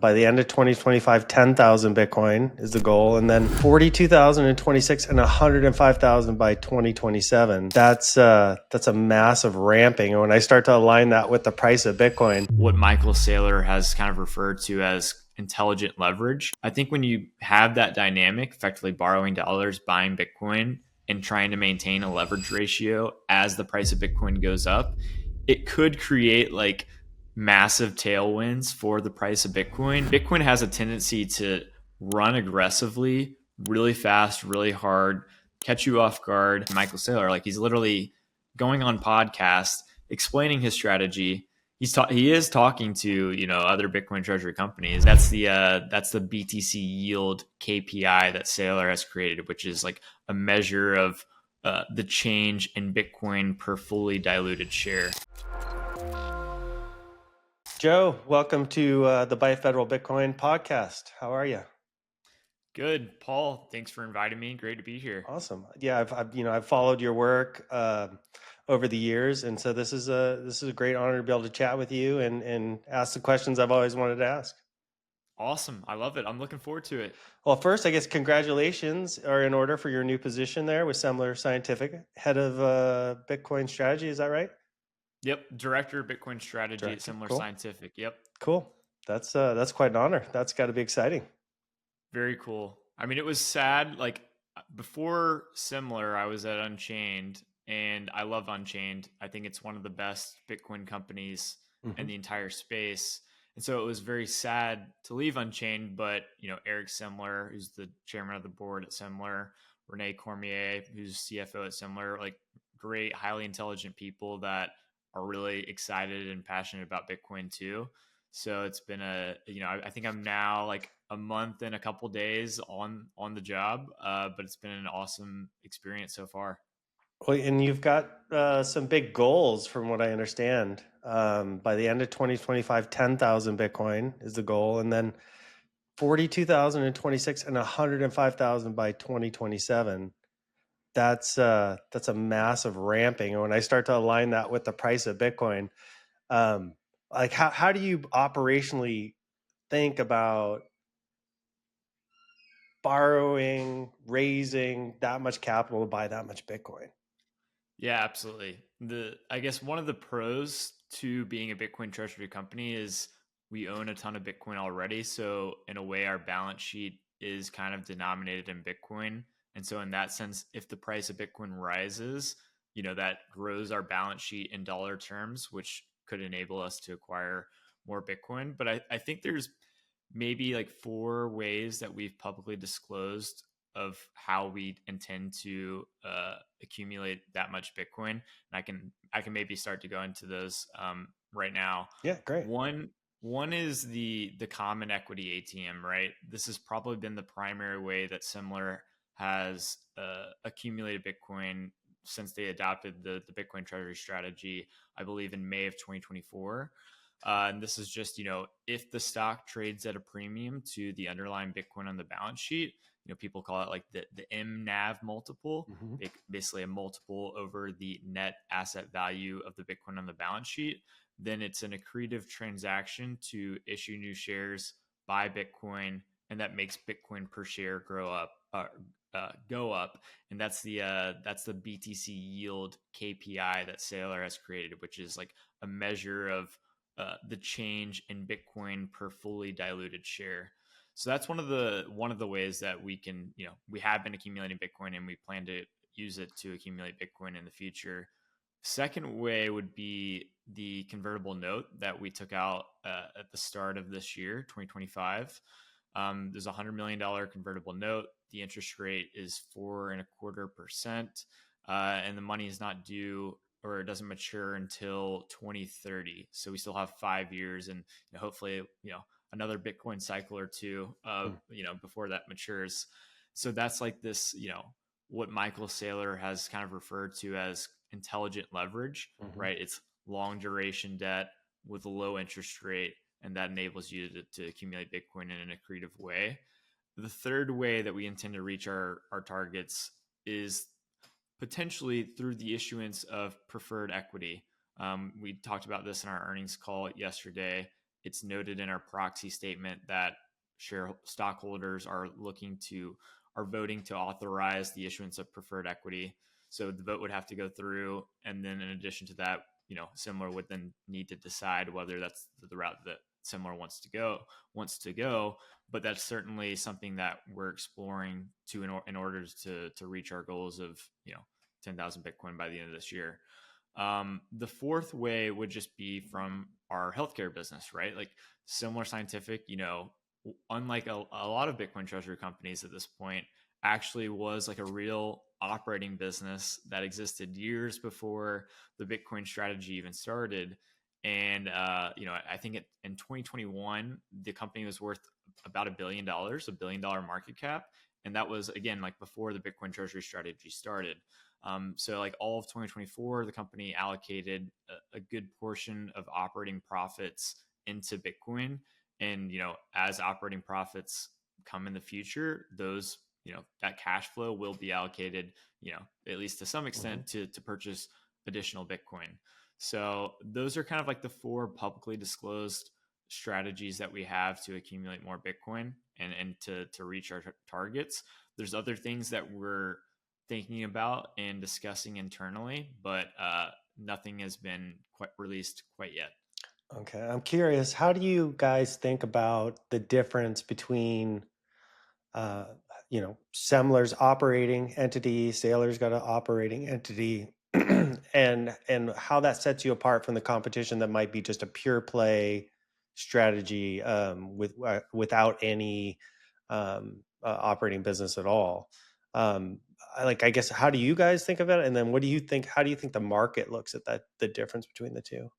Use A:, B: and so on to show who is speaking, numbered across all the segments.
A: By the end of 2025, 10,000 Bitcoin is the goal, and then 42,000 in 26 and 105,000 by 2027. That's a massive ramping. And when I start to align that with the price of Bitcoin,
B: what Michael Saylor has kind of referred to as intelligent leverage. I think when you have that dynamic, effectively borrowing dollars, buying Bitcoin, and trying to maintain a leverage ratio as the price of Bitcoin goes up, it could create like massive tailwinds for the price of Bitcoin. Bitcoin has a tendency to run aggressively, really fast, really hard, catch you off guard. Michael Saylor, like he's literally going on podcasts, explaining his strategy. He is talking to other Bitcoin treasury companies. That's the BTC yield KPI that Saylor has created, which is like a measure of the change in Bitcoin per fully diluted share.
A: Joe, welcome to the Byte Federal Bitcoin podcast. How are you?
B: Good, Paul. Thanks for inviting me. Great to be here.
A: Awesome. Yeah, I've followed your work over the years, and so this is a great honor to be able to chat with you and ask the questions I've always wanted to ask.
B: Awesome. I love it. I'm looking forward to it.
A: Well, first, I guess congratulations are in order for your new position there with Semler Scientific, head of Bitcoin strategy. Is that right?
B: Yep. Director of Bitcoin strategy at Semler
A: Cool.
B: Scientific. Yep.
A: Cool. That's quite an honor. That's got to be exciting.
B: Very cool. I mean, it was sad. Like before Semler, I was at Unchained, and I love Unchained. I think it's one of the best Bitcoin companies in the entire space. And so it was very sad to leave Unchained, but Eric Semler, who's the chairman of the board at Semler, Renee Cormier, who's CFO at Semler, like great, highly intelligent people that are really excited and passionate about Bitcoin too. So it's been I think I'm now like a month and a couple days on the job, but it's been an awesome experience so far.
A: Well, and you've got some big goals from what I understand. By the end of 2025, 10,000 Bitcoin is the goal, and then 42,000 in 26 and 105,000 by 2027. That's a massive ramping. And when I start to align that with the price of Bitcoin, like how do you operationally think about borrowing, raising that much capital to buy that much Bitcoin?
B: Yeah, absolutely. I guess one of the pros to being a Bitcoin treasury company is we own a ton of Bitcoin already. So in a way, our balance sheet is kind of denominated in Bitcoin. And so in that sense, if the price of Bitcoin rises, that grows our balance sheet in dollar terms, which could enable us to acquire more Bitcoin. But I think there's maybe like 4 ways that we've publicly disclosed of how we intend to accumulate that much Bitcoin. And I can maybe start to go into those right now.
A: Yeah, great.
B: One is the common equity ATM, right? This has probably been the primary way that Semler has accumulated Bitcoin since they adopted the Bitcoin treasury strategy, I believe in May of 2024. And this is just, if the stock trades at a premium to the underlying Bitcoin on the balance sheet, people call it like the MNAV multiple, basically a multiple over the net asset value of the Bitcoin on the balance sheet, then it's an accretive transaction to issue new shares, buy Bitcoin, and that makes Bitcoin per share go up. And that's the BTC yield KPI that Saylor has created, which is like a measure of the change in Bitcoin per fully diluted share. So that's one of the ways that we can, we have been accumulating Bitcoin and we plan to use it to accumulate Bitcoin in the future. Second way would be the convertible note that we took out at the start of this year, 2025. There's a $100 million convertible note. The interest rate is 4.25%, and the money is not due or it doesn't mature until 2030. So we still have 5 years and hopefully, another Bitcoin cycle or two, before that matures. So that's like this, what Michael Saylor has kind of referred to as intelligent leverage, right? It's long duration debt with a low interest rate, and that enables you to accumulate Bitcoin in an accretive way. The third way that we intend to reach our targets is potentially through the issuance of preferred equity. We talked about this in our earnings call yesterday, it's noted in our proxy statement that stockholders are voting to authorize the issuance of preferred equity. So the vote would have to go through, and then in addition to that, Semler would then need to decide whether that's the route that Semler wants to go. But that's certainly something that we're exploring in order to reach our goals of 10,000 Bitcoin by the end of this year. The fourth way would just be from our healthcare business, right? Like Semler Scientific, unlike a lot of Bitcoin treasury companies at this point, actually was like a real operating business that existed years before the Bitcoin strategy even started. And I think in 2021, the company was worth about $1 billion market cap, and that was again like before the Bitcoin treasury strategy started. So like all of 2024, the company allocated a good portion of operating profits into Bitcoin. And, as operating profits come in the future, those, that cash flow will be allocated, at least to some extent to purchase additional Bitcoin. So those are kind of like the four publicly disclosed strategies that we have to accumulate more Bitcoin and to reach our targets. There's other things that we're thinking about and discussing internally, but nothing has been quite released quite yet.
A: Okay, I'm curious, how do you guys think about the difference between, uh, Semler's operating entity, Saylor's got an operating entity, and how that sets you apart from the competition that might be just a pure play strategy without any operating business at all? I guess, how do you guys think of it? And then what do you think? How do you think the market looks at that, the difference between the two?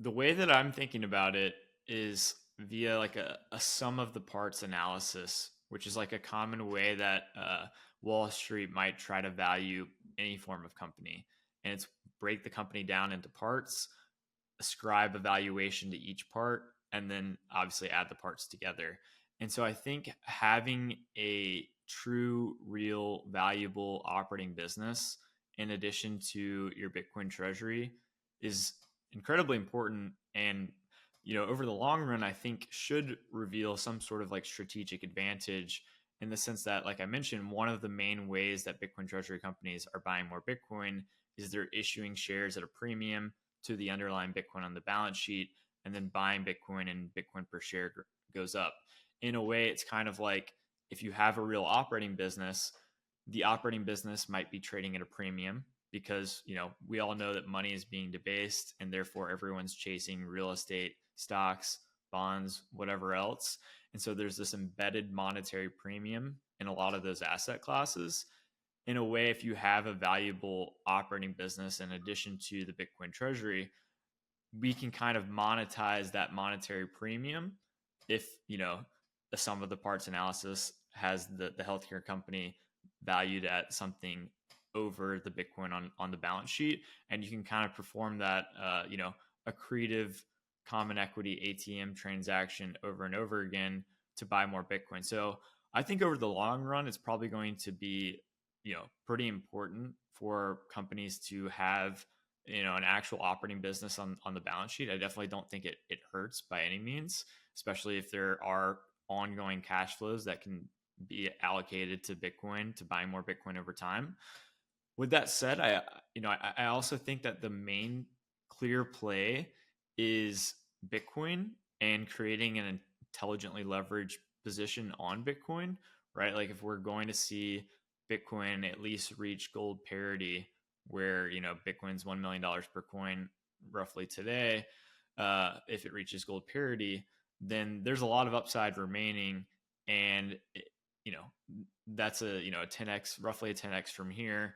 B: The way that I'm thinking about it is via like a sum of the parts analysis, which is like a common way that Wall Street might try to value any form of company. And it's break the company down into parts, ascribe a valuation to each part, and then obviously add the parts together. And so I think having a true, real, valuable operating business in addition to your Bitcoin treasury is incredibly important. And over the long run, I think should reveal some sort of like strategic advantage, in the sense that, like I mentioned, one of the main ways that Bitcoin treasury companies are buying more Bitcoin is they're issuing shares at a premium to the underlying Bitcoin on the balance sheet, and then buying Bitcoin, and Bitcoin per share goes up. In a way, it's kind of like if you have a real operating business, the operating business might be trading at a premium because we all know that money is being debased, and therefore everyone's chasing real estate, stocks, bonds, whatever else. And so there's this embedded monetary premium in a lot of those asset classes. In a way, if you have a valuable operating business in addition to the Bitcoin treasury, we can kind of monetize that monetary premium if the sum of the parts analysis has the healthcare company valued at something over the Bitcoin on the balance sheet, and you can kind of perform that accretive common equity ATM transaction over and over again to buy more Bitcoin. So I think over the long run, it's probably going to be pretty important for companies to have an actual operating business on the balance sheet. I definitely don't think it hurts by any means, especially if there are ongoing cash flows that can be allocated to Bitcoin to buy more Bitcoin over time. With that said, I also think that the main clear play is Bitcoin and creating an intelligently leveraged position on Bitcoin, right? Like if we're going to see Bitcoin at least reach gold parity, where Bitcoin's $1 million per coin roughly today, if it reaches gold parity, then there's a lot of upside remaining, and that's a 10x, roughly a 10x from here,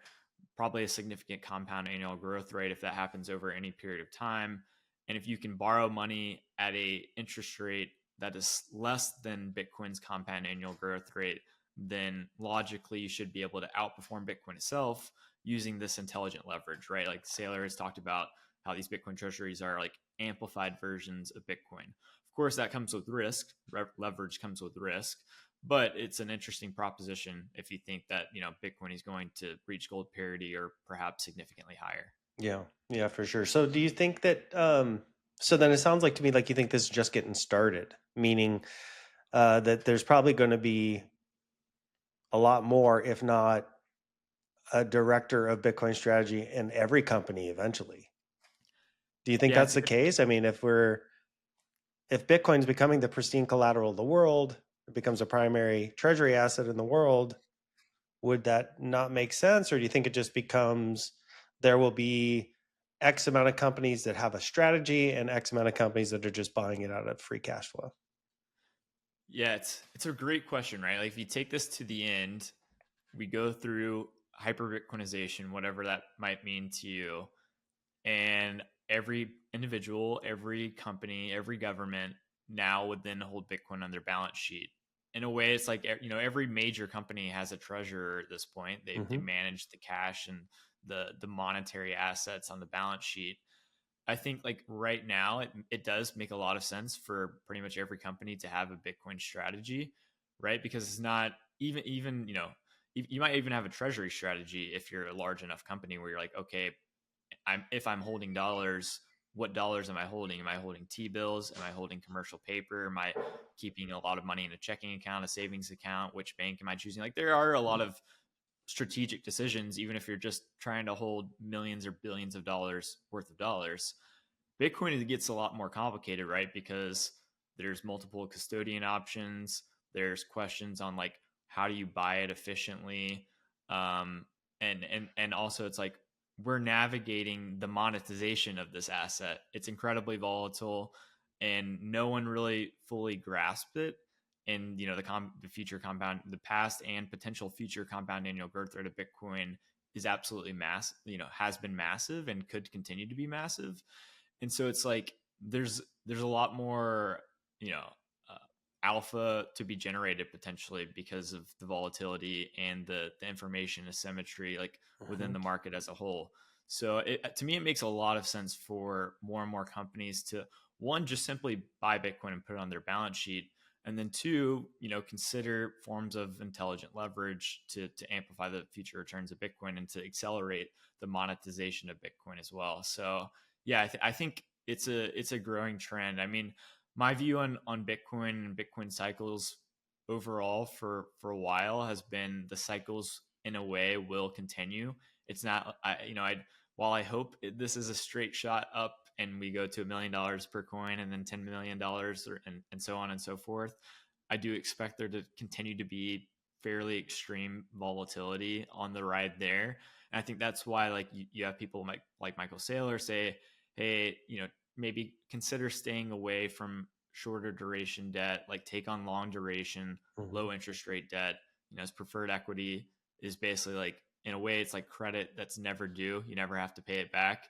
B: probably a significant compound annual growth rate if that happens over any period of time. And if you can borrow money at a interest rate that is less than Bitcoin's compound annual growth rate, then logically you should be able to outperform Bitcoin itself using this intelligent leverage, right? Like Saylor has talked about how these Bitcoin treasuries are like amplified versions of Bitcoin. Of course, that comes with risk. Leverage comes with risk, but it's an interesting proposition if you think that Bitcoin is going to reach gold parity or perhaps significantly higher.
A: Yeah, yeah, for sure. So do you think that So then it sounds like to me like you think this is just getting started, meaning that there's probably going to be a lot more, if not a director of Bitcoin strategy in every company eventually. Do you think
B: Yeah,
A: that's
B: it's a
A: the
B: good.
A: case? I mean, if Bitcoin's becoming the pristine collateral of the world, it becomes a primary treasury asset in the world, would that not make sense? Or do you think it just becomes there will be X amount of companies that have a strategy and X amount of companies that are just buying it out of free cash flow?
B: Yeah, it's a great question, right? Like if you take this to the end, we go through hyper Bitcoinization, whatever that might mean to you, and every individual, every company, every government now would then hold Bitcoin on their balance sheet. In a way, it's like every major company has a treasurer at this point. They
A: Mm-hmm.
B: manage the cash and the monetary assets on the balance sheet. I think like right now it does make a lot of sense for pretty much every company to have a Bitcoin strategy, right? Because it's not even you might even have a treasury strategy if you're a large enough company where you're like, okay, if I'm holding dollars, what dollars am I holding? Am I holding T bills? Am I holding commercial paper? Am I keeping a lot of money in a checking account, a savings account? Which bank am I choosing? Like there are a lot of strategic decisions, even if you're just trying to hold millions or billions of dollars worth of dollars. Bitcoin it gets a lot more complicated, right? Because there's multiple custodian options. There's questions on like how do you buy it efficiently, um, and also it's like we're navigating the monetization of this asset. It's incredibly volatile, and no one really fully grasped it. And the future compound, the past and potential future compound annual growth rate of Bitcoin is absolutely massive. Has been massive and could continue to be massive, and so it's like there's a lot more you know uh, alpha to be generated potentially because of the volatility and the information asymmetry like
A: Mm-hmm.
B: within the market as a whole. So to me it makes a lot of sense for more and more companies to, one, just simply buy Bitcoin and put it on their balance sheet, and then two, consider forms of intelligent leverage to amplify the future returns of Bitcoin and to accelerate the monetization of Bitcoin as well. So yeah, I think it's a growing trend. I mean, my view on Bitcoin and Bitcoin cycles overall for a while has been the cycles in a way will continue. It's not, I while I hope this is a straight shot up and we go to $1 million per coin and then $10 million and so on and so forth. I do expect there to continue to be fairly extreme volatility on the ride there. And I think that's why like you have people like Michael Saylor say, hey, maybe consider staying away from shorter duration debt, like take on long duration,
A: Mm-hmm.
B: low interest rate debt. As preferred equity is basically like, in a way, it's like credit that's never due. You never have to pay it back.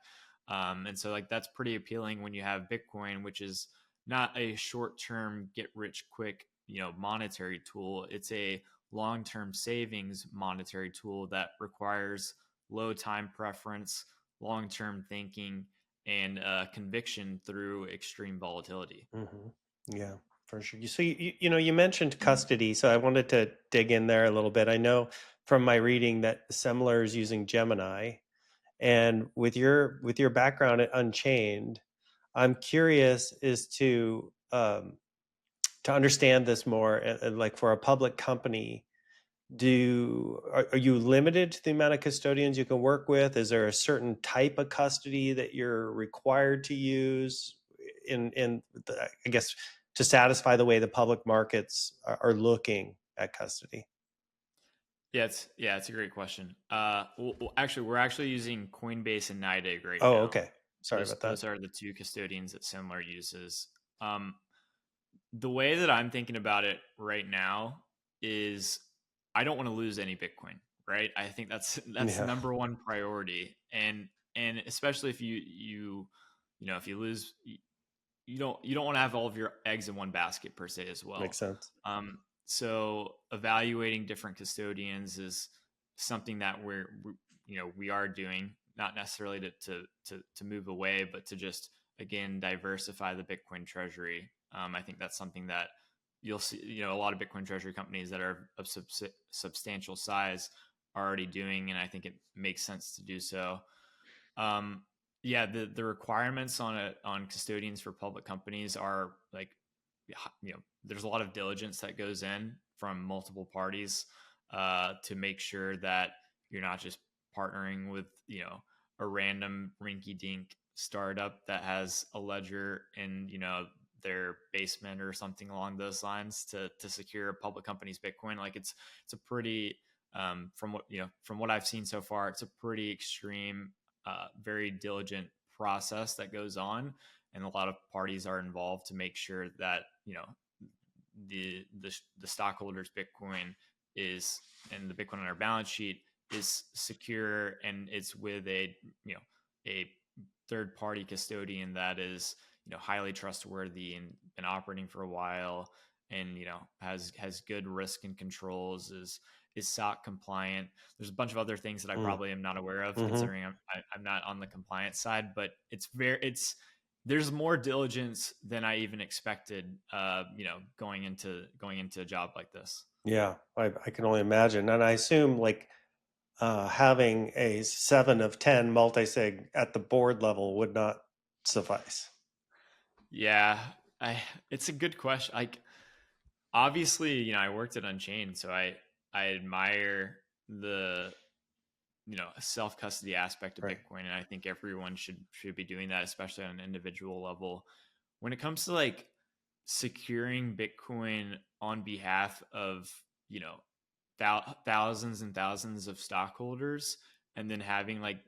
B: And so like that's pretty appealing when you have Bitcoin, which is not a short term get rich quick, monetary tool. It's a long term savings monetary tool that requires low time preference, long term thinking, and conviction through extreme volatility.
A: Mm-hmm. Yeah, for sure. So you mentioned custody, so I wanted to dig in there a little bit. I know from my reading that Semler is using Gemini, and with your background at Unchained, I'm curious as to understand this more. And like for a public company, are you limited to the amount of custodians you can work with? Is there a certain type of custody that you're required to use I guess to satisfy the way the public markets are looking at custody?
B: Yeah, it's a great question. Actually, we're actually using Coinbase and NYDIG right
A: Oh,
B: now.
A: okay. Sorry
B: Those
A: about that.
B: those are the two custodians that Semler uses. Um, the way that I'm thinking about it right now is I don't want to lose any Bitcoin, right? I think that's the
A: Yeah,
B: number one priority, and especially if if you lose, you don't want to have all of your eggs in one basket per se as
A: makes
B: well.
A: sense.
B: So evaluating different custodians is something that we are doing, not necessarily to move away, but to just again diversify the Bitcoin treasury. I think that's something that you'll see. A lot of Bitcoin treasury companies that are of substantial size are already doing, and I think it makes sense to do so. Um, Yeah, the requirements on custodians for public companies are like, there's a lot of diligence that goes in from multiple parties to make sure that you're not just partnering with a random rinky dink startup that has a ledger in their basement or something along those lines to secure a public company's Bitcoin. Like it's a pretty from what I've seen so far, it's a pretty extreme, very diligent process that goes on, and a lot of parties are involved to make sure that the stockholders' Bitcoin is and the Bitcoin on our balance sheet is secure, and it's with a third party custodian that is highly trustworthy and been operating for a while, and has good risk and controls, is SOC compliant. There's a bunch of other things that I
A: Mm.
B: probably am not aware of,
A: Hmm.
B: considering I'm not on the compliance side, but there's more diligence than I even expected, going into a job like this.
A: Yeah, I can only imagine. And I assume like having a 7 of 10 multi-sig at the board level would not suffice.
B: Yeah, I it's a good question. Like, obviously, I worked at Unchained, so I admire the self custody aspect of
A: Right.
B: Bitcoin, and I think everyone should be doing that, especially on an individual level. When it comes to like securing Bitcoin on behalf of you know thousands and thousands of stockholders, and then having like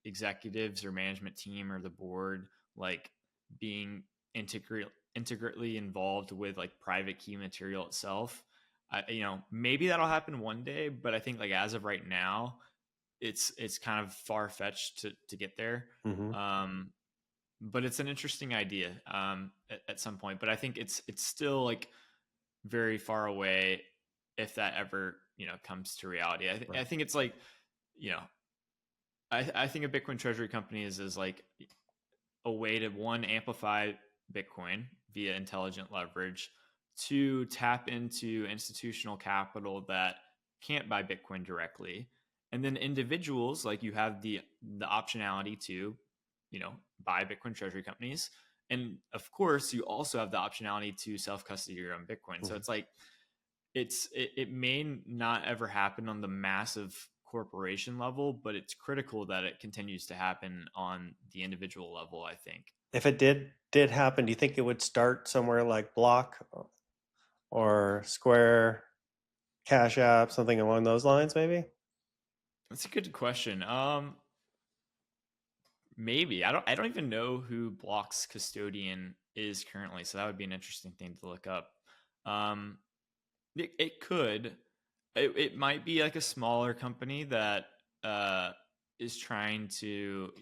B: executives or management team or the board like being integrately involved with like private key material itself. Maybe that'll happen one day, but I think like as of right now, it's kind of far fetched to get there.
A: Hmm.
B: Um, but it's an interesting idea at some point. But I think it's still like very far away if that ever comes to reality. I
A: Right.
B: think it's like you know I think a Bitcoin treasury company is like a way to, one, amplify Bitcoin via intelligent leverage, two, tap into institutional capital that can't buy Bitcoin directly, and then individuals, like, you have the optionality to buy Bitcoin treasury companies, and of course you also have the optionality to self custody your own Bitcoin. So
A: Hmm.
B: it's like it may not ever happen on the massive corporation level, but it's critical that it continues to happen on the individual level, I think.
A: If it did happen, do you think it would start somewhere like Block or Square, Cash App, something along those lines, maybe?
B: That's a good question. Maybe. I don't even know who Block's custodian is currently, so that would be an interesting thing to look up. Um, it could. It might be like a smaller company that uh, is trying to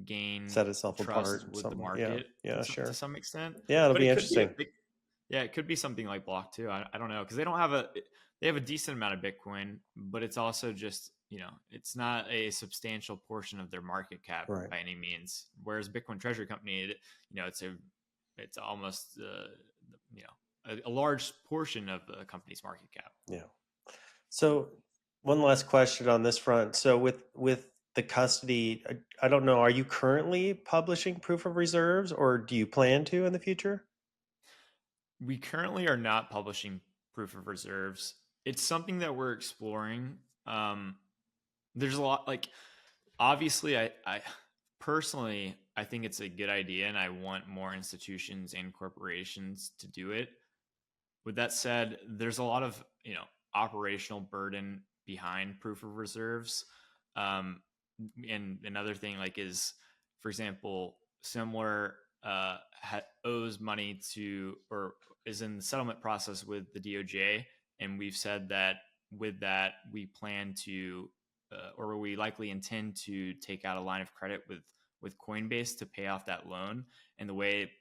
B: gain
A: Set itself apart
B: trust
A: or
B: with the
A: something. Yeah.
B: market
A: Yeah,
B: to
A: sure.
B: some extent.
A: Yeah, it'll
B: But
A: be
B: it could be
A: interesting.
B: yeah, it could be something like Block too. I don't know, because they have a decent amount of Bitcoin, but it's also just it's not a substantial portion of their market cap
A: Right.
B: by any means. Whereas Bitcoin Treasury Company, it's almost a large portion of the company's market cap.
A: Yeah. So one last question on this front. So with the custody, I don't know, are you currently publishing proof of reserves or do you plan to in the future?
B: We currently are not publishing proof of reserves. It's something that we're exploring. There's a lot, like, obviously, I personally, I think it's a good idea, and I want more institutions and corporations to do it. With that said, there's a lot of operational burden behind proof of reserves. Um, and another thing, like, is, for example, Semler owes money to, or is in the settlement process with the DOJ, and we've said that with that we plan to, or we likely intend to take out a line of credit with Coinbase to pay off that loan. And the way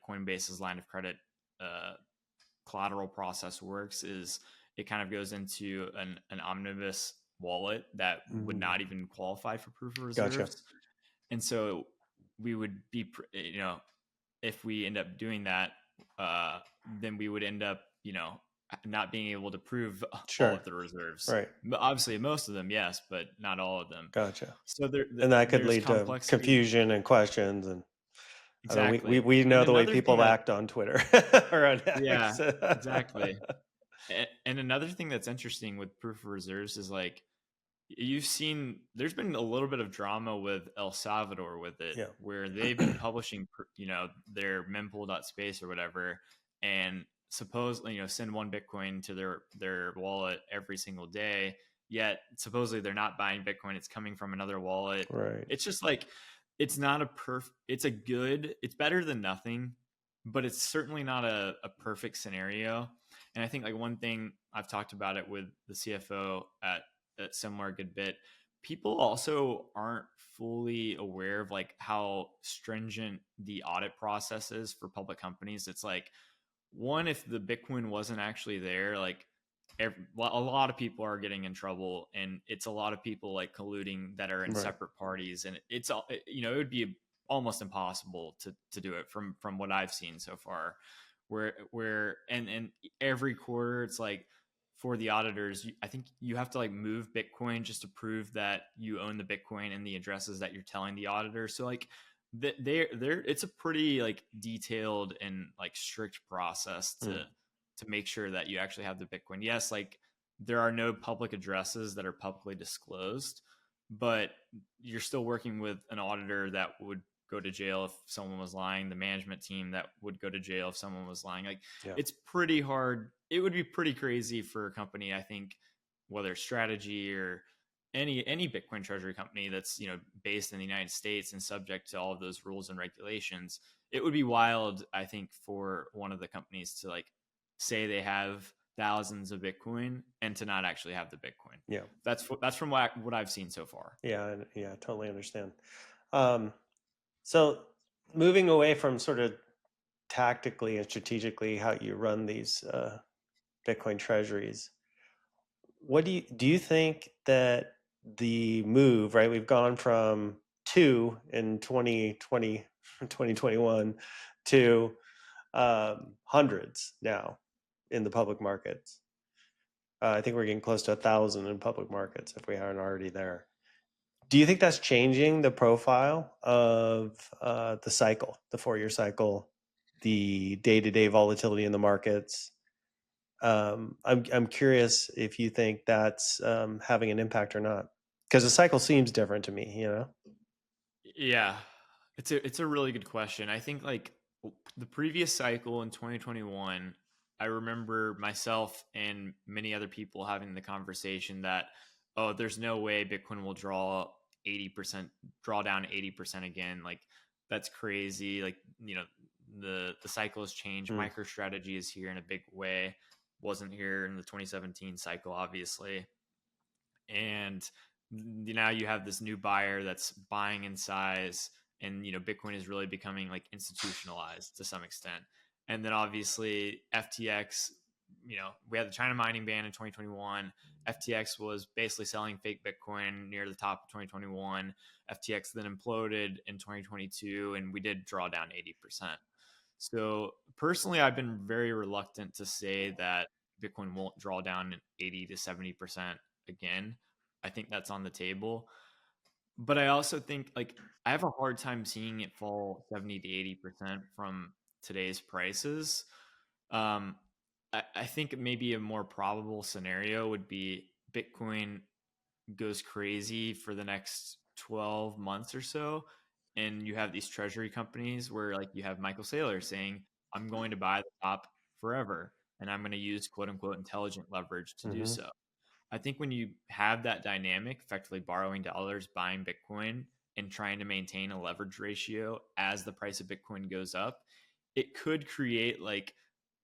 B: Coinbase's line of credit uh, collateral process works is it kind of goes into an omnibus wallet that would
A: Mm,
B: not even qualify for proof of
A: gotcha.
B: reserves. And so we would be, if we end up doing that, uh, then we would end up, not being able to prove all
A: Sure.
B: of the reserves.
A: Right.
B: Obviously, most of them, yes, but not all of them.
A: Gotcha.
B: So
A: And that could
B: there's
A: lead to
B: complexity.
A: confusion and questions. And I mean, we
B: Exactly.
A: we
B: And
A: know the way
B: another thing
A: people
B: that,
A: act on Twitter or on
B: yeah,
A: X.
B: exactly. And another thing that's interesting with proof of reserves is like, you've seen there's been a little bit of drama with El Salvador with it,
A: Yeah.
B: where they've been publishing, their mempool.space or whatever, and supposedly, send one Bitcoin to their wallet every single day. Yet supposedly they're not buying Bitcoin; it's coming from another wallet.
A: Right.
B: It's just like it's not a it's better than nothing, but it's certainly not a perfect scenario. And I think like one thing I've talked about it with the CFO at Semler a good bit. People also aren't fully aware of like how stringent the audit process is for public companies. It's like, one, if the Bitcoin wasn't actually there, like a lot of people are getting in trouble, and it's a lot of people like colluding that are in
A: Right.
B: separate parties, and it's all, it would be almost impossible to do it from what I've seen so far. And every quarter it's like, for the auditors, I think you have to like move Bitcoin just to prove that you own the Bitcoin and the addresses that you're telling the auditor. So like they're it's a pretty like detailed and like strict process
A: Mm.
B: to make sure that you actually have the Bitcoin. Yes, like there are no public addresses that are publicly disclosed, but you're still working with an auditor that would go to jail if someone was lying, the management team that would go to jail if someone was lying. Like,
A: Yeah.
B: it's pretty hard. It would be pretty crazy for a company, I think, whether it's Strategy or any Bitcoin treasury company that's, based in the United States and subject to all of those rules and regulations. It would be wild, I think, for one of the companies to like say they have thousands of Bitcoin and to not actually have the Bitcoin.
A: Yeah.
B: That's from what I've seen so far.
A: Yeah. Yeah. Totally understand. Um, so moving away from sort of tactically and strategically how you run these Bitcoin treasuries, what do you think that the move, right? We've gone from two in 2020, 2021 to hundreds now in the public markets. I think we're getting close to 1,000 in public markets if we aren't already there. Do you think that's changing the profile of the cycle, the 4-year cycle, the day-to-day volatility in the markets? I'm curious if you think that's having an impact or not, because the cycle seems different to me.
B: Yeah, it's a really good question. I think like the previous cycle in 2021, I remember myself and many other people having the conversation that, oh, there's no way Bitcoin will draw down 80% again. Like, that's crazy. Like, the cycle has changed.
A: Mm.
B: MicroStrategy is here in a big way. Wasn't here in the 2017 cycle, obviously. And now you have this new buyer that's buying in size, and Bitcoin is really becoming like institutionalized to some extent. And then obviously FTX, we had the China mining ban in 2021. FTX was basically selling fake Bitcoin near the top of 2021. FTX then imploded in 2022, and we did draw down 80%. So personally, I've been very reluctant to say that Bitcoin won't draw down 80 to 70% again. I think that's on the table. But I also think like I have a hard time seeing it fall 70 to 80% from today's prices. Um, I think maybe a more probable scenario would be Bitcoin goes crazy for the next 12 months or so. And you have these treasury companies where like you have Michael Saylor saying, I'm going to buy the top forever, and I'm going to use quote unquote intelligent leverage to do
A: Mm-hmm.
B: so. I think when you have that dynamic, effectively borrowing dollars, buying Bitcoin, and trying to maintain a leverage ratio as the price of Bitcoin goes up, it could create like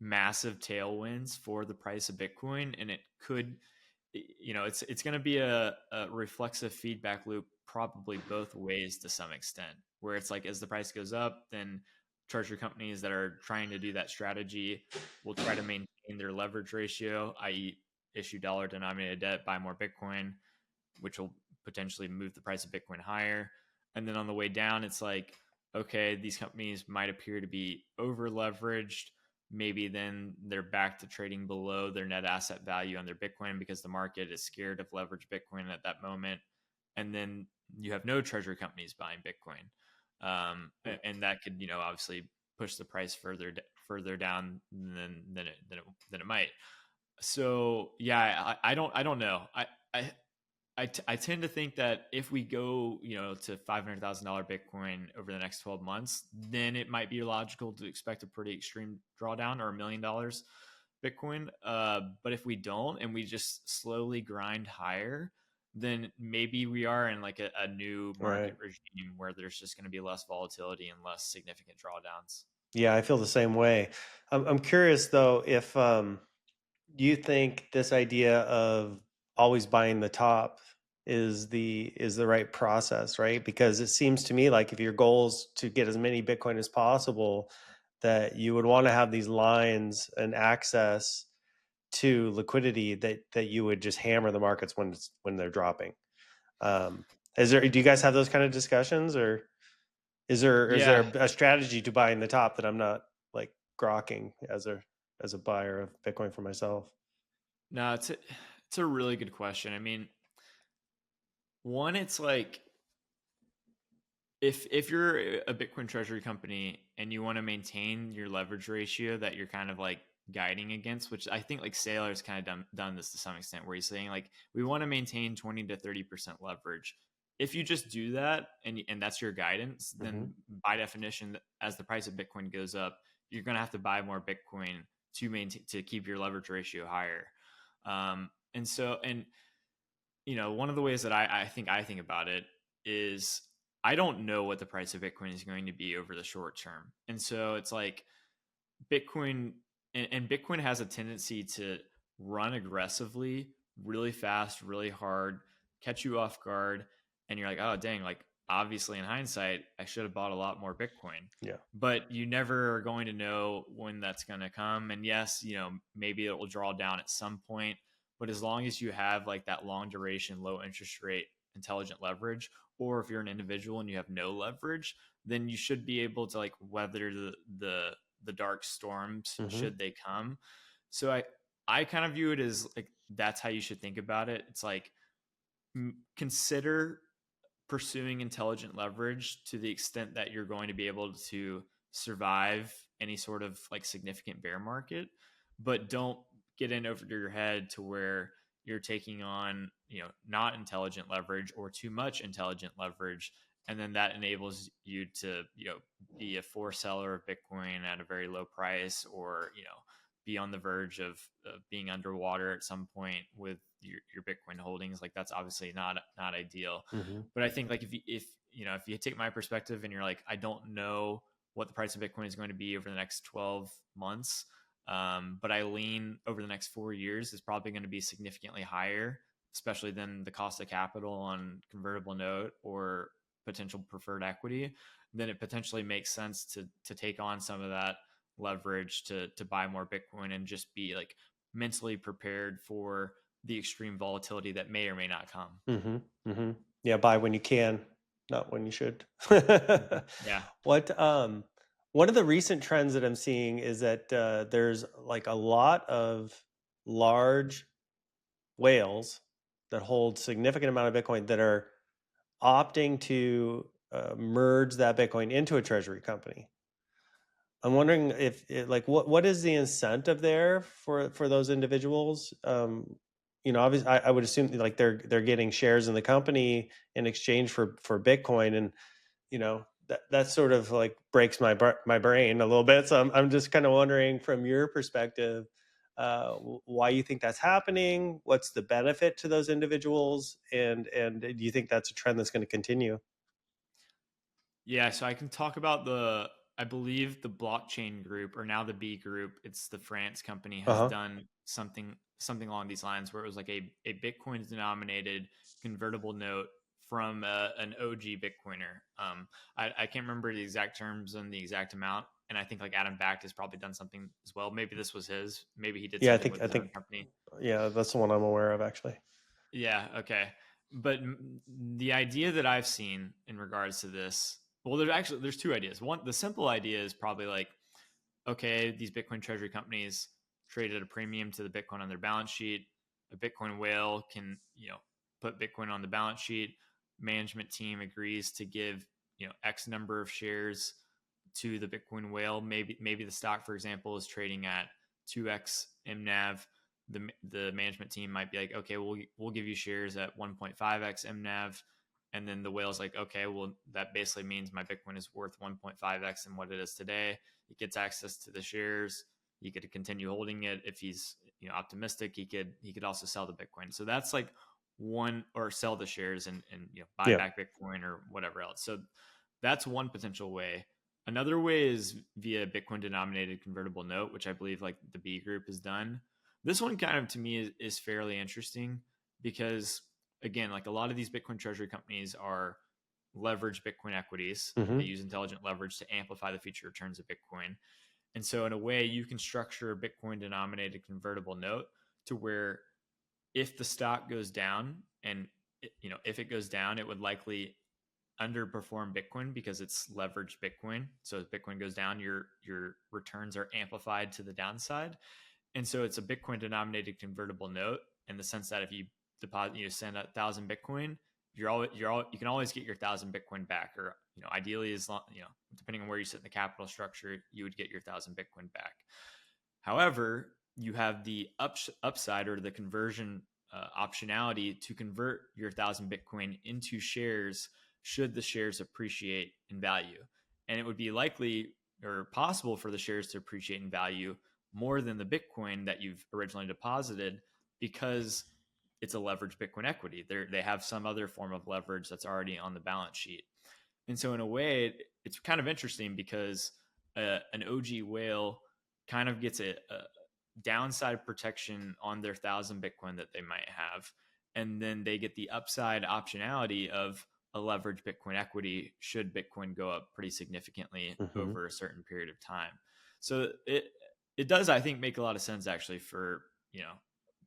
B: massive tailwinds for the price of Bitcoin. And it could, it's going to be a reflexive feedback loop, probably both ways to some extent, where it's like as the price goes up, then treasury companies that are trying to do that strategy will try to maintain their leverage ratio, i.e., issue dollar denominated debt, buy more Bitcoin, which will potentially move the price of Bitcoin higher. And then on the way down, it's like, okay, these companies might appear to be over leveraged. maybe then they're back to trading below their net asset value on their Bitcoin because the market is scared of leverage Bitcoin at that moment. And then you have no treasury companies buying Bitcoin. And that could, obviously push the price further down than it might. So yeah, I don't know. I I tend to think that if we go, to $500,000 Bitcoin over the next 12 months, then it might be logical to expect a pretty extreme drawdown, or $1 million Bitcoin. But if we don't and we just slowly grind higher, then maybe we are in like a new
A: Right.
B: market regime where there's just going to be less volatility and less significant drawdowns.
A: Yeah, I feel the same way. I'm curious though if you think this idea of always buying the top is the right process, right? Because it seems to me like if your goal is to get as many Bitcoin as possible, that you would want to have these lines and access to liquidity that you would just hammer the markets when they're dropping. Um, do you guys have those kind of discussions, or is there
B: Yeah,
A: a strategy to buying the top that I'm not like grokking as a buyer of Bitcoin for myself?
B: no, it's a really good question. I mean, one, it's like if you're a Bitcoin treasury company and you want to maintain your leverage ratio that you're kind of like guiding against, which I think like Sailor's kind of done this to some extent, where he's saying like we want to maintain 20 to 30% leverage. If you just do that and that's your guidance,
A: Hmm.
B: then by definition, as the price of Bitcoin goes up, you're going to have to buy more Bitcoin to maintain, to keep your leverage ratio higher. And one of the ways that I think about it is I don't know what the price of Bitcoin is going to be over the short term. And so it's like Bitcoin and Bitcoin has a tendency to run aggressively, really fast, really hard, catch you off guard. And you're like, oh, dang, like obviously in hindsight, I should have bought a lot more Bitcoin.
A: Yeah.
B: But you never are going to know when that's going to come. And yes, maybe it will draw down at some point. But as long as you have like that long duration, low interest rate, intelligent leverage, or if you're an individual and you have no leverage, then you should be able to like weather the dark storms
A: Hmm.
B: should they come. So I kind of view it as like that's how you should think about it. It's like consider pursuing intelligent leverage to the extent that you're going to be able to survive any sort of like significant bear market, but don't get in over your head to where you're taking on, not intelligent leverage or too much intelligent leverage. And then that enables you to, be a forced seller of Bitcoin at a very low price, or, be on the verge of being underwater at some point with your Bitcoin holdings. Like that's obviously not ideal.
A: Hmm.
B: But I think like if you take my perspective and you're like, I don't know what the price of Bitcoin is going to be over the next 12 months, but I lean over the next 4 years is probably going to be significantly higher, especially than the cost of capital on convertible note or potential preferred equity. Then it potentially makes sense to take on some of that leverage to buy more Bitcoin and just be like mentally prepared for the extreme volatility that may or may not come.
A: Hmm. Hmm. Yeah, buy when you can, not when you should.
B: Yeah.
A: What one of the recent trends that I'm seeing is that there's like a lot of large whales that hold significant amount of Bitcoin that are opting to merge that Bitcoin into a treasury company. I'm wondering if like what is the incentive there for those individuals? Obviously, I would assume like they're getting shares in the company in exchange for Bitcoin, and that sort of like breaks my brain a little bit. So I'm just kind of wondering from your perspective, why you think that's happening. What's the benefit to those individuals, and do you think that's a trend that's going to continue?
B: Yeah, so I can talk about I believe the blockchain group, or now the B group, it's the France company,
A: Uh
B: has
A: huh.
B: done something along these lines where it was like a Bitcoin denominated convertible note from an OG Bitcoiner. I can't remember the exact terms and the exact amount. And I think like Adam Back has probably done something as well. Maybe this was his. Maybe he did
A: Yeah, I
B: something
A: think
B: with
A: I
B: his own
A: think
B: company.
A: yeah, that's the one I'm aware of actually.
B: Yeah, okay. But the idea that I've seen in regards to this, well, there's two ideas. One, the simple idea is probably like okay, these Bitcoin treasury companies trade at a premium to the Bitcoin on their balance sheet. A Bitcoin whale can, put Bitcoin on the balance sheet. Management team agrees to give, X number of shares to the Bitcoin whale. Maybe the stock, for example, is trading at 2x MNAV. The management team might be like, okay, we'll give you shares at 1.5x MNAV. And then the whale's like, okay, well, that basically means my Bitcoin is worth 1.5x than what it is today. He gets access to the shares. He could continue holding it. If he's optimistic, he could also sell the Bitcoin. So that's like one, or sell the shares and buy
A: Yeah.
B: back Bitcoin or whatever else. So that's one potential way. Another way is via Bitcoin denominated convertible note, which I believe like the B group has done. This one kind of to me is fairly interesting because again, like a lot of these Bitcoin treasury companies are leveraged Bitcoin equities. They
A: Hmm.
B: use intelligent leverage to amplify the future returns of Bitcoin. And so, in a way, you can structure a Bitcoin denominated convertible note to where if the stock goes down, and if it goes down, it would likely underperform Bitcoin because it's leveraged Bitcoin. So as Bitcoin goes down, your returns are amplified to the downside. And so it's a Bitcoin denominated convertible note in the sense that if you deposit, send 1,000 Bitcoin, you can always get your 1,000 Bitcoin back, or ideally, as long, depending on where you sit in the capital structure, you would get your 1,000 Bitcoin back. However, you have the upside, or the conversion optionality to convert your 1,000 Bitcoin into shares should the shares appreciate in value. And it would be likely or possible for the shares to appreciate in value more than the Bitcoin that you've originally deposited because it's a leveraged Bitcoin equity. They have some other form of leverage that's already on the balance sheet. And so, in a way, it's kind of interesting because an OG whale kind of gets a downside protection on their 1,000 Bitcoin that they might have. And then they get the upside optionality of a leveraged Bitcoin equity should Bitcoin go up pretty significantly
A: Hmm.
B: over a certain period of time. So it does, I think, make a lot of sense actually for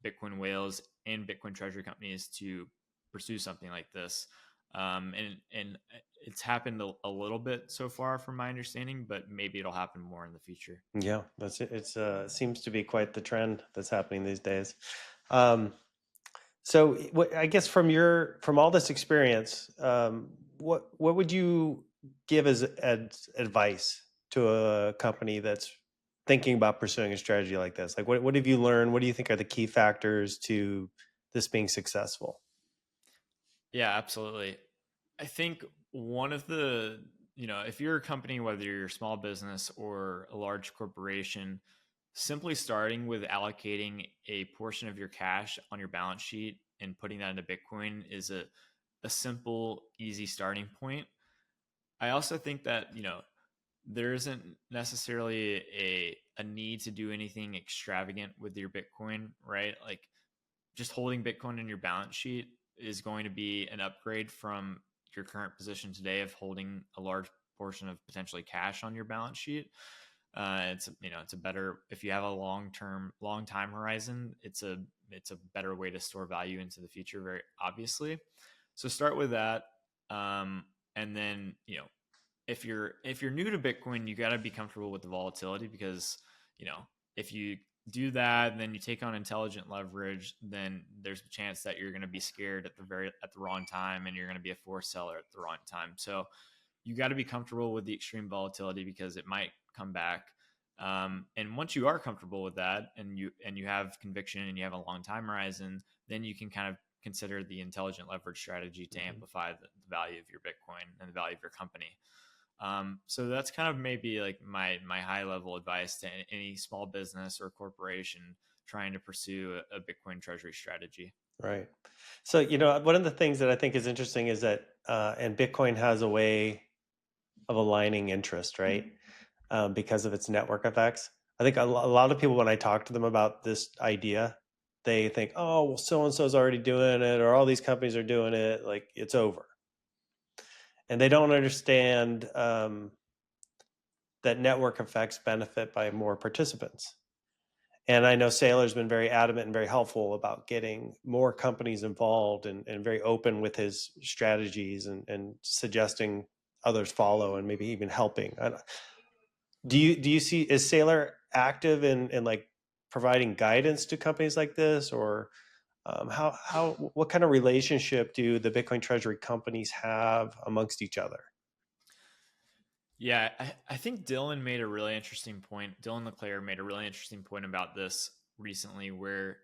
B: Bitcoin whales and Bitcoin treasury companies to pursue something like this. And it's happened a little bit so far, from my understanding, but maybe it'll happen more in the future.
A: Yeah, that's it. It's seems to be quite the trend that's happening these days. Um, so I guess from all this experience, what would you give as advice to a company that's thinking about pursuing a strategy like this? Like, what have you learned? What do you think are the key factors to this being successful?
B: Yeah, absolutely. I think one of the, if you're a company, whether you're a small business or a large corporation, simply starting with allocating a portion of your cash on your balance sheet and putting that into Bitcoin is a simple, easy starting point. I also think that, there isn't necessarily a need to do anything extravagant with your Bitcoin, right? Like just holding Bitcoin in your balance sheet is going to be an upgrade from your current position today of holding a large portion of potentially cash on your balance sheet. It's a better, if you have a long time horizon, it's a better way to store value into the future, very obviously. So start with that, and then if you're new to Bitcoin, you got to be comfortable with the volatility because if you do that and then you take on intelligent leverage, then there's a chance that you're going to be scared at the wrong time, and you're going to be a forced seller at the wrong time. So you got to be comfortable with the extreme volatility because it might come back. And once you are comfortable with that, and you have conviction and you have a long time horizon, then you can kind of consider the intelligent leverage strategy to
A: Mhm.
B: amplify the value of your Bitcoin and the value of your company. So that's kind of maybe like my high level advice to any small business or corporation trying to pursue a Bitcoin treasury strategy.
A: Right. So, one of the things that I think is interesting is that, and Bitcoin has a way of aligning interest, right? Because of its network effects. I think a lot of people, when I talk to them about this idea, they think, oh, well, so and so's already doing it, or all these companies are doing it, like it's over. And they don't understand that network effects benefit by more participants. And I know Saylor's been very adamant and very helpful about getting more companies involved, and very open with his strategies, and suggesting others follow, and maybe even helping. Do you see, is Saylor active in like providing guidance to companies like this, or what kind of relationship do the Bitcoin treasury companies have amongst each other?
B: Yeah, I think Dylan made a really interesting point. Dylan LeClaire made a really interesting point about this recently, where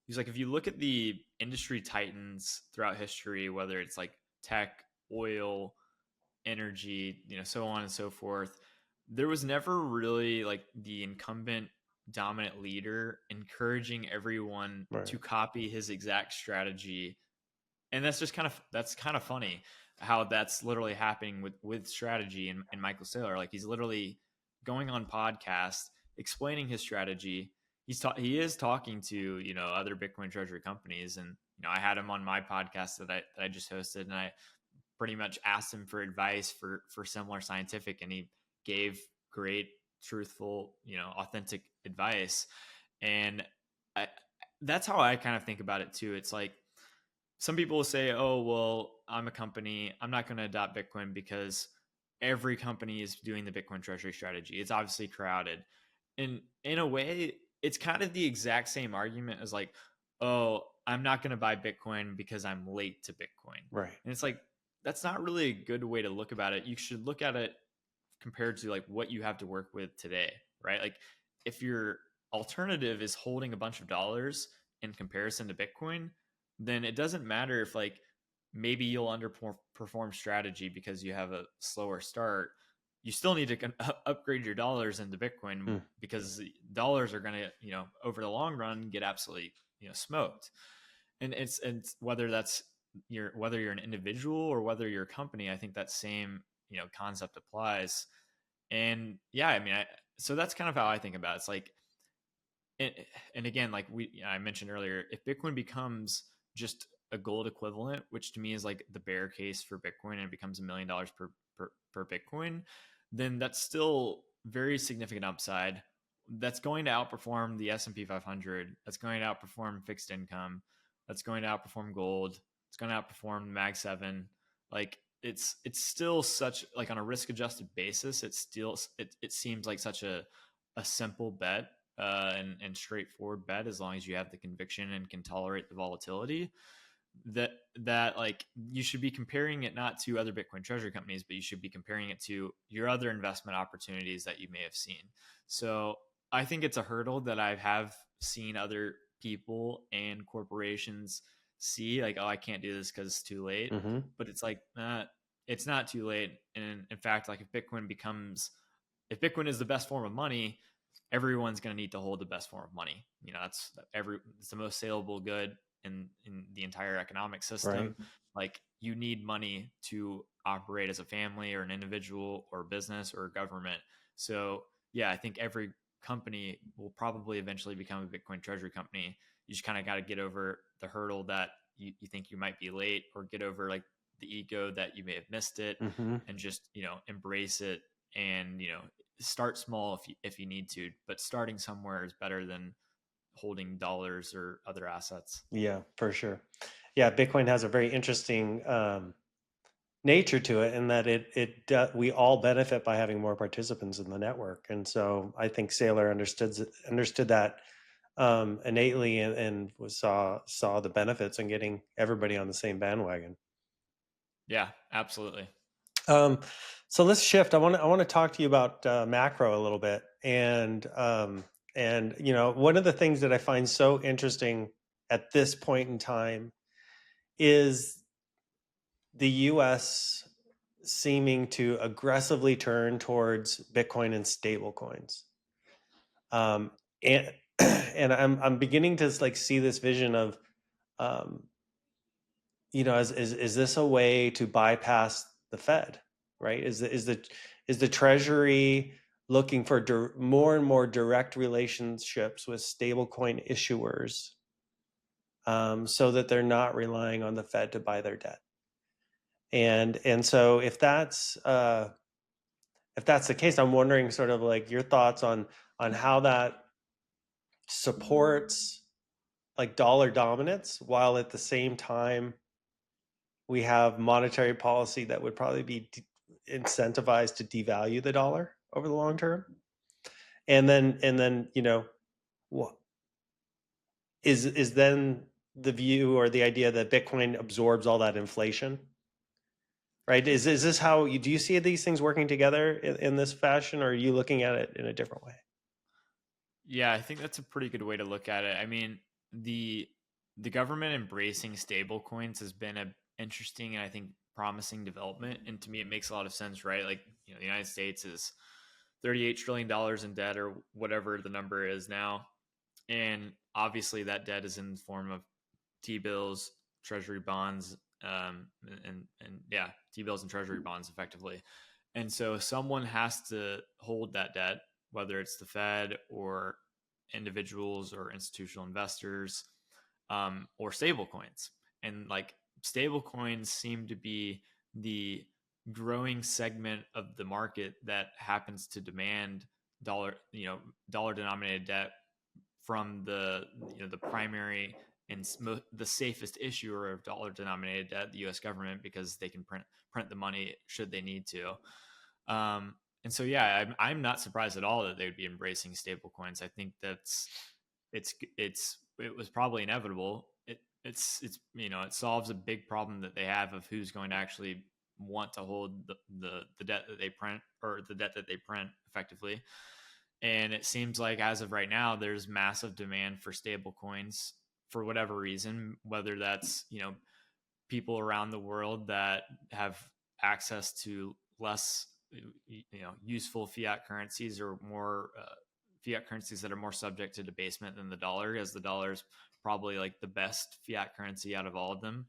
B: he's like, if you look at the industry titans throughout history, whether it's like tech, oil, energy, so on and so forth, there was never really like the incumbent dominant leader encouraging everyone
A: Right.
B: to copy his exact strategy. And that's kind of funny how that's literally happening with strategy and Michael Saylor. Like, he's literally going on podcasts explaining his strategy. He is talking to other Bitcoin treasury companies, and I had him on my podcast that I just hosted, and I pretty much asked him for advice for Semler Scientific, and he gave great, truthful, authentic advice. And I, that's how I kind of think about it too. It's like, some people will say, "Oh, well, I'm a company. I'm not going to adopt Bitcoin because every company is doing the Bitcoin treasury strategy. It's obviously crowded." And in a way, it's kind of the exact same argument as like, "Oh, I'm not going to buy Bitcoin because I'm late to Bitcoin."
A: Right.
B: And it's like, that's not really a good way to look about it. You should look at it compared to like what you have to work with today, right? Like, if your alternative is holding a bunch of dollars in comparison to Bitcoin, then it doesn't matter if like maybe you'll underperform strategy because you have a slower start. You still need to upgrade your dollars into Bitcoin,
A: Hmm.
B: because dollars are going to, over the long run, get absolutely, smoked. And it's whether you're an individual or whether you're a company, I think that same, concept applies. And yeah, I mean, so that's kind of how I think about it. It's like, and, and again, like I mentioned earlier, if Bitcoin becomes just a gold equivalent, which to me is like the bear case for Bitcoin, and it becomes $1 million per Bitcoin, then that's still very significant upside. That's going to outperform the S&P 500. That's going to outperform fixed income. That's going to outperform gold. It's going to outperform Mag 7. Like, it's still such, like, on a risk adjusted basis, it seems like such a simple bet, and straightforward bet, as long as you have the conviction and can tolerate the volatility, that like, you should be comparing it not to other Bitcoin treasury companies, but you should be comparing it to your other investment opportunities that you may have seen. So I think it's a hurdle that I have seen other people and corporations see, like, oh, I can't do this because it's too late.
A: Mm-hmm.
B: But it's like, it's not too late. And in fact, like, if Bitcoin is the best form of money, everyone's going to need to hold the best form of money. It's the most saleable good in the entire economic
A: Right.
B: system. Like, you need money to operate as a family or an individual or a business or a government. So yeah, I think every company will probably eventually become a Bitcoin treasury company. You just kind of got to get over the hurdle that you think you might be late, or get over like the ego that you may have missed it,
A: Mm-hmm.
B: and just embrace it. And start small if you need to, but starting somewhere is better than holding dollars or other assets.
A: Yeah, for sure. Yeah, Bitcoin has a very interesting nature to it, in that we all benefit by having more participants in the network, and so I think Saylor understood that innately, and saw the benefits in getting everybody on the same bandwagon.
B: Yeah, absolutely.
A: Um, so let's shift. I want to talk to you about macro a little bit, and one of the things that I find so interesting at this point in time is the U.S. seeming to aggressively turn towards Bitcoin and stablecoins, and and I'm beginning to like see this vision of, um, is this a way to bypass the Fed, right? Is the Treasury looking for more and more direct relationships with stablecoin issuers, so that they're not relying on the Fed to buy their debt? And so if that's the case, I'm wondering sort of like your thoughts on how that supports like dollar dominance, while at the same time we have monetary policy that would probably be incentivized to devalue the dollar over the long term. And then wha- is then the view or the idea that Bitcoin absorbs all that inflation, right? Is this how you do you see these things working together in this fashion, or are you looking at it in a different way?
B: Yeah, I think that's a pretty good way to look at it. I mean, the the government embracing stable coins has been a interesting and I think promising development. And to me, it makes a lot of sense, right? Like, the United States is $38 trillion in debt or whatever the number is now. And obviously that debt is in the form of T-bills, treasury bonds, and yeah, T-bills and treasury bonds effectively. And so someone has to hold that debt, whether it's the Fed or individuals or institutional investors, or stable coins. And like, stable coins seem to be the growing segment of the market that happens to demand dollar denominated debt from the primary and the safest issuer of dollar denominated debt, the U.S. government, because they can print the money should they need to. And so, yeah, I'm not surprised at all that they would be embracing stable coins. I think it was probably inevitable. It solves a big problem that they have of who's going to actually want to hold the debt that they print, or the debt that they print effectively. And it seems like as of right now, there's massive demand for stable coins for whatever reason, whether that's, people around the world that have access to less, useful fiat currencies, or more fiat currencies that are more subject to debasement than the dollar, as the dollar is probably like the best fiat currency out of all of them.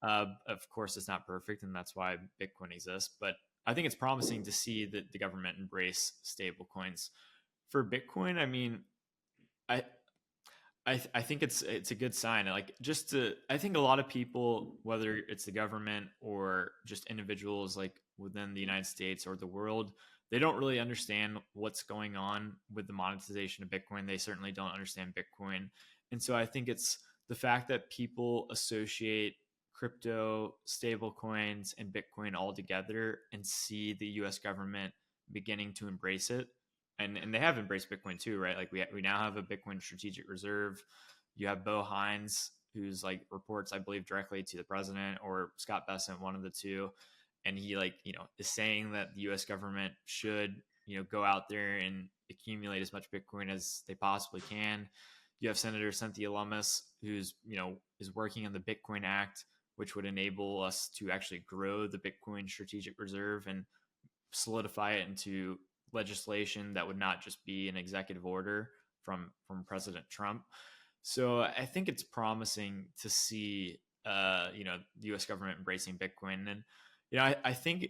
B: Of course, it's not perfect, and that's why Bitcoin exists. But I think it's promising to see that the government embrace stable coins. For Bitcoin, I mean, I I think it's a good sign. Like, I think a lot of people, whether it's the government or just individuals like within the United States or the world, they don't really understand what's going on with the monetization of Bitcoin. They certainly don't understand Bitcoin, and so I think it's the fact that people associate crypto, stable coins, and Bitcoin all together, and see the U.S. government beginning to embrace it, and they have embraced Bitcoin too, right? Like, we now have a Bitcoin strategic reserve. You have Bo Hines, who's like reports, I believe, directly to the president, or Scott Bessent, one of the two, and he, like, is saying that the U.S. government should, go out there and accumulate as much Bitcoin as they possibly can. You have Senator Cynthia Lummis, who's, is working on the Bitcoin Act, which would enable us to actually grow the Bitcoin strategic reserve and solidify it into legislation that would not just be an executive order from President Trump. So I think it's promising to see the U.S. government embracing Bitcoin. And I think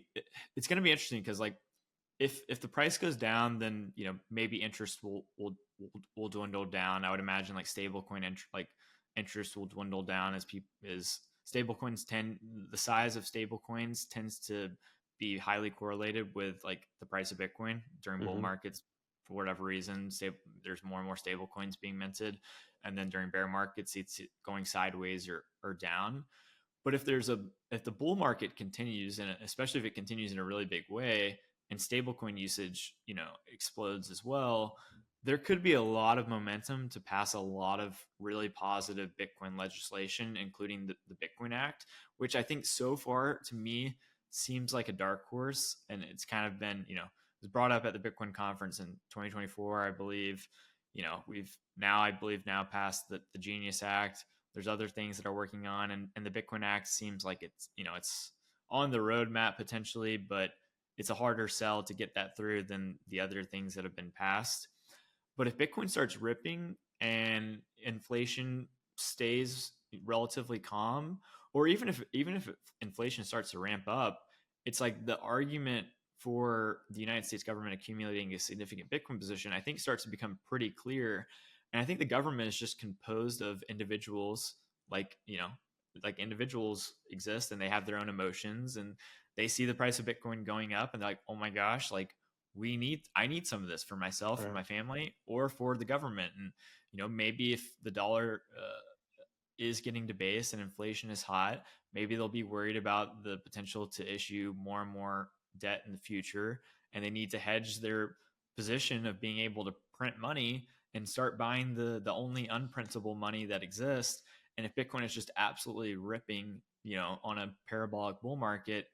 B: it's going to be interesting, because, like, if the price goes down, then maybe interest will dwindle down. I would imagine, like, interest will dwindle down as stablecoins tend the size of stablecoins tends to be highly correlated with, like, the price of Bitcoin during bull
A: Hmm.
B: markets. For whatever reason, there's more and more stable coins being minted, and then during bear markets, it's going sideways or down. But if the bull market continues, and especially if it continues in a really big way, and stablecoin usage, explodes as well, there could be a lot of momentum to pass a lot of really positive Bitcoin legislation, including the Bitcoin Act, which I think so far to me seems like a dark horse. And it's kind of been, it was brought up at the Bitcoin conference in 2024, I believe. We've now, I believe, now passed the Genius Act. There's other things that are working on, and the Bitcoin Act seems like it's on the roadmap potentially, but it's a harder sell to get that through than the other things that have been passed. But if Bitcoin starts ripping and inflation stays relatively calm, or even if inflation starts to ramp up, it's like the argument for the United States government accumulating a significant Bitcoin position, I think, starts to become pretty clear. And I think the government is just composed of individuals, like, like individuals exist, and they have their own emotions, and they see the price of Bitcoin going up, and they're like, oh my gosh, like, I need some of this for myself, for
A: Right.
B: my family, or for the government. And maybe if the dollar is getting debased and inflation is hot, maybe they'll be worried about the potential to issue more and more debt in the future, and they need to hedge position of being able to print money and start buying the only unprintable money that exists. And if Bitcoin is just absolutely ripping, on a parabolic bull market,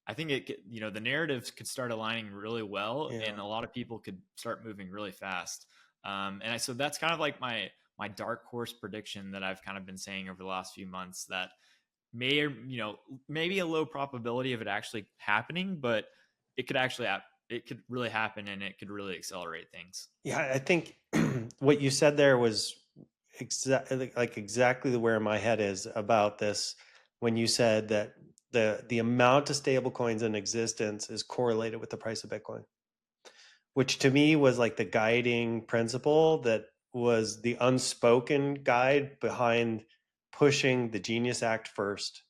B: I think the narratives could start aligning really well,
A: Yeah.
B: and a lot of people could start moving really fast. So that's kind of like my dark horse prediction that I've kind of been saying over the last few months, that maybe a low probability of it actually happening, but it could actually it could really happen, and it could really accelerate things.
A: Yeah, I think what you said there was exactly where my head is about this when you said that the amount of stable coins in existence is correlated with the price of Bitcoin, which to me was like the guiding principle that was the unspoken guide behind pushing the Genius Act first,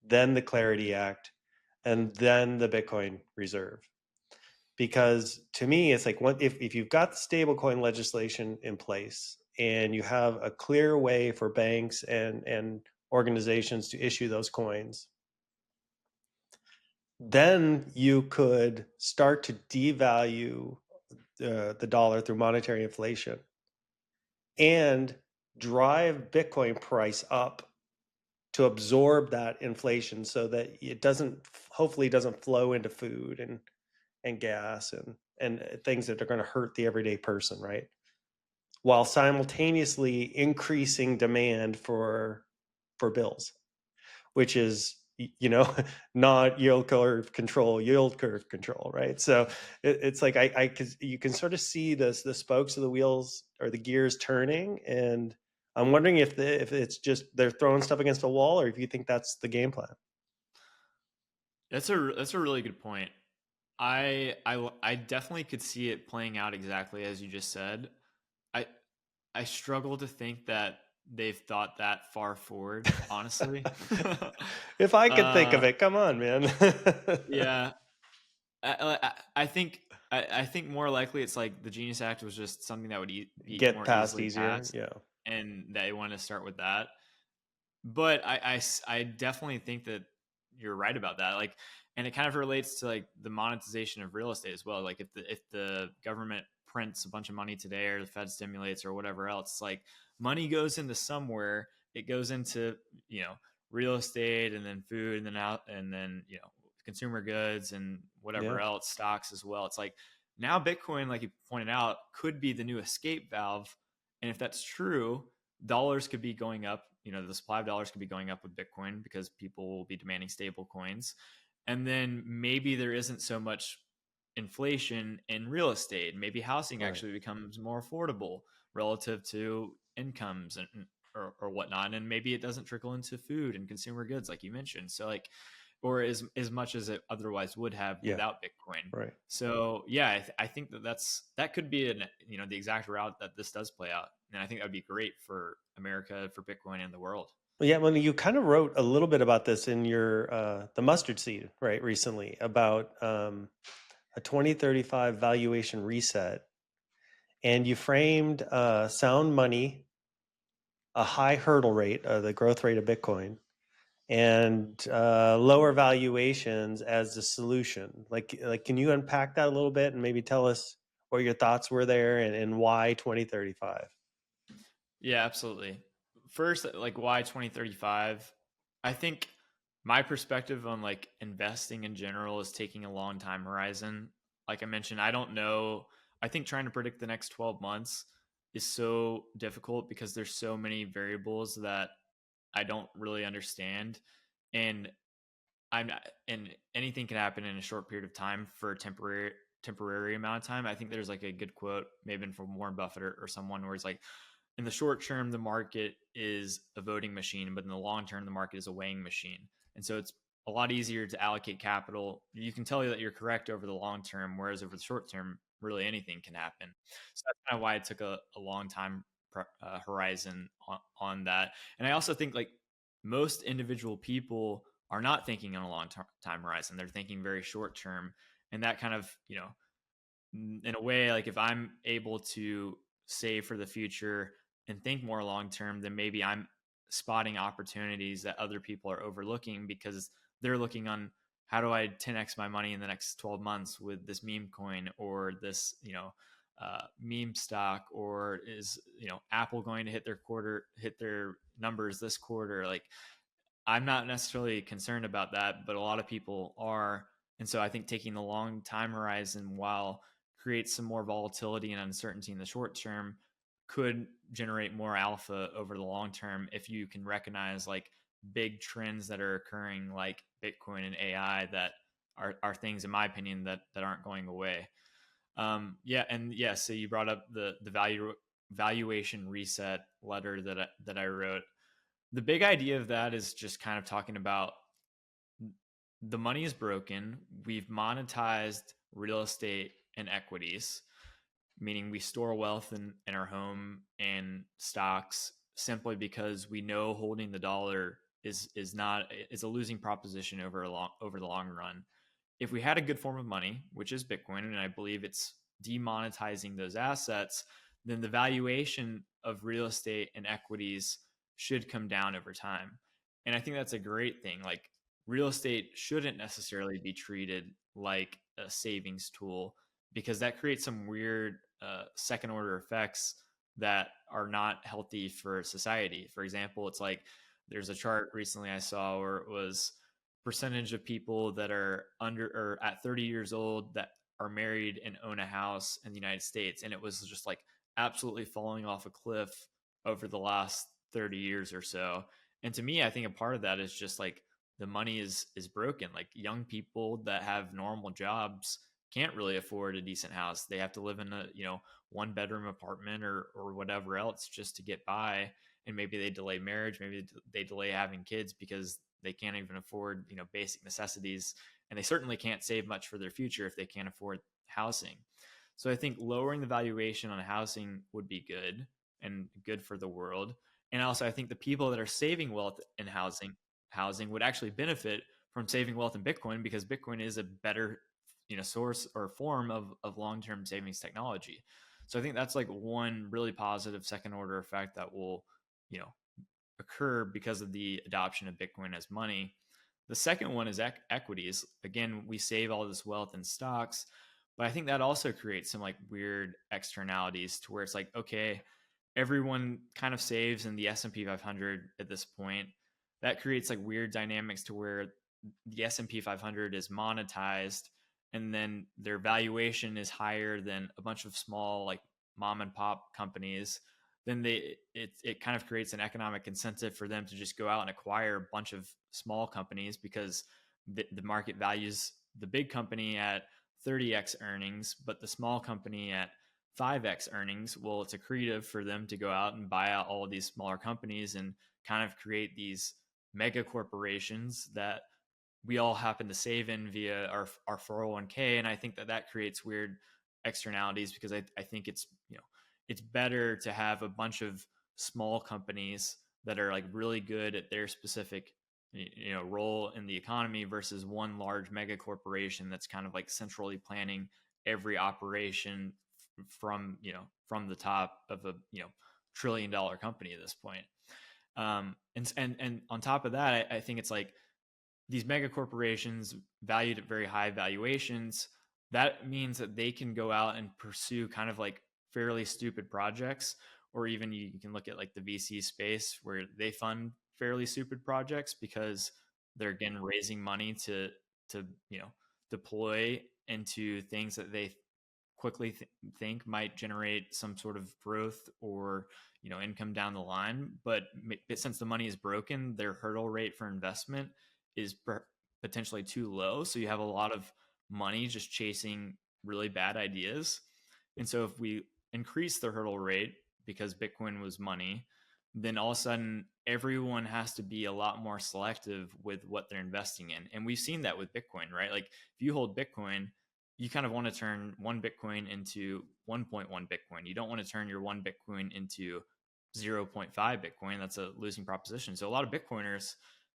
A: then the Clarity Act, and then the Bitcoin Reserve. Because to me, it's like, if you've got the stablecoin legislation in place and you have a clear way for banks and organizations to issue those coins, then you could start to devalue the dollar through monetary inflation and drive Bitcoin price up to absorb that inflation so that it hopefully doesn't flow into food and gas and things that are going to hurt the everyday person, right? While simultaneously increasing demand for bills, which is not yield curve control, right? So it's like you can sort of see the spokes of the wheels or the gears turning, and I'm wondering if it's just they're throwing stuff against a wall, or if you think that's the game plan.
B: That's a really good point. I definitely could see it playing out exactly as you just said. I I struggle to think that they've thought that far forward, honestly.
A: If I could think of
B: uh,
A: it, come on, man.
B: yeah, I think I think more likely it's like the Genius Act was just something that would be
A: Get
B: more
A: past
B: easily
A: easier,
B: passed,
A: yeah.
B: and they want to start with that. But I definitely think that you're right about that. Like, and it kind of relates to like the monetization of real estate as well. Like if the government prints a bunch of money today, or the Fed stimulates, or whatever else, like money goes into somewhere. It goes into real estate, and then food, and then out, and then consumer goods, and
A: Yeah,
B: whatever else, stocks as well. It's like now Bitcoin, like you pointed out, could be the new escape valve. And if that's true, dollars could be going up. The supply of dollars could be going up with Bitcoin because people will be demanding stable coins. And then maybe there isn't so much inflation in real estate. Maybe housing
A: right.
B: actually becomes more affordable relative to incomes or whatnot. And maybe it doesn't trickle into food and consumer goods, like you mentioned. So like, or as much as it otherwise would have
A: Yeah,
B: without Bitcoin.
A: right.
B: So yeah, I think that could be the exact route that this does play out, and I think that would be great for America, for Bitcoin, and the world.
A: Well, yeah, well, you kind of wrote a little bit about this in your the mustard seed, right, recently, about a 2035 valuation reset, and you framed sound money, a high hurdle rate, the growth rate of Bitcoin, and lower valuations as the solution. Like, can you unpack that a little bit and maybe tell us what your thoughts were there and why 2035?
B: Yeah, absolutely. First, like why 2035? I think my perspective on like investing in general is taking a long time horizon. Like I mentioned, I don't know. I think trying to predict the next 12 months is so difficult because there's so many variables that I don't really understand. And I'm not, and anything can happen in a short period of time for a temporary amount of time. I think there's like a good quote, maybe from Warren Buffett or someone, where it's like, in the short term, the market is a voting machine, but in the long term, the market is a weighing machine. And so it's a lot easier to allocate capital. You can tell you that you're correct over the long term, whereas over the short term, really anything can happen. So that's kind of why it took a long time horizon on that. And I also think like most individual people are not thinking on a long time horizon. They're thinking very short term. And that kind of, in a way, like if I'm able to save for the future and think more long term, then maybe I'm spotting opportunities that other people are overlooking because they're looking on how do I 10x my money in the next 12 months with this meme coin or this, meme stock, or is, Apple going to hit their numbers this quarter? Like, I'm not necessarily concerned about that, but a lot of people are. And so I think taking the long time horizon, while creates some more volatility and uncertainty in the short term, could generate more alpha over the long term if you can recognize like big trends that are occurring, like Bitcoin and AI, that are things, in my opinion, that aren't going away. Yeah, and yeah, so you brought up the valuation reset letter that I wrote. The big idea of that is just kind of talking about the money is broken. We've monetized real estate and equities, meaning we store wealth in our home and stocks simply because we know holding the dollar is a losing proposition over the long run. If we had a good form of money, which is Bitcoin, and I believe it's demonetizing those assets, then the valuation of real estate and equities should come down over time. And I think that's a great thing. Like, real estate shouldn't necessarily be treated like a savings tool, because that creates some weird second order effects that are not healthy for society. For example, it's like there's a chart recently I saw where it was percentage of people that are under or at 30 years old that are married and own a house in the United States. And it was just like absolutely falling off a cliff over the last 30 years or so. And to me, I think a part of that is just like the money is broken. Like, young people that have normal jobs can't really afford a decent house. They have to live in a, one bedroom apartment or whatever else just to get by. And maybe they delay marriage, maybe they delay having kids because they can't even afford, basic necessities. And they certainly can't save much for their future if they can't afford housing. So I think lowering the valuation on housing would be good and good for the world. And also, I think the people that are saving wealth in housing would actually benefit from saving wealth in Bitcoin, because Bitcoin is a better, source or form of long-term savings technology. So I think that's like one really positive second order effect that will, you know, occur because of the adoption of Bitcoin as money. The second one is equities. Again, we save all this wealth in stocks, but I think that also creates some like weird externalities to where it's like, okay, everyone kind of saves in the S&P 500 at this point. That creates like weird dynamics to where the S&P 500 is monetized, and then their valuation is higher than a bunch of small like mom and pop companies. Then it kind of creates an economic incentive for them to just go out and acquire a bunch of small companies, because the market values the big company at 30x earnings, but the small company at 5x earnings. Well, it's accretive for them to go out and buy out all of these smaller companies and kind of create these mega corporations that we all happen to save in via our 401k. And I think that creates weird externalities, because I think it's, it's better to have a bunch of small companies that are like really good at their specific, role in the economy, versus one large mega corporation that's kind of like centrally planning every operation from, from the top of a, $1 trillion company at this point. And on top of that, I think it's like these mega corporations valued at very high valuations. That means that they can go out and pursue kind of like fairly stupid projects, or even you can look at like the VC space where they fund fairly stupid projects because they're again raising money to deploy into things that they quickly think might generate some sort of growth or income down the line. But since the money is broken, their hurdle rate for investment is potentially too low, so you have a lot of money just chasing really bad ideas. And so if we increase the hurdle rate because Bitcoin was money, then all of a sudden everyone has to be a lot more selective with what they're investing in. And we've seen that with Bitcoin, right? Like, if you hold Bitcoin, you kind of want to turn one Bitcoin into 1.1 Bitcoin. You don't want to turn your one Bitcoin into 0.5 Bitcoin. That's a losing proposition. So a lot of Bitcoiners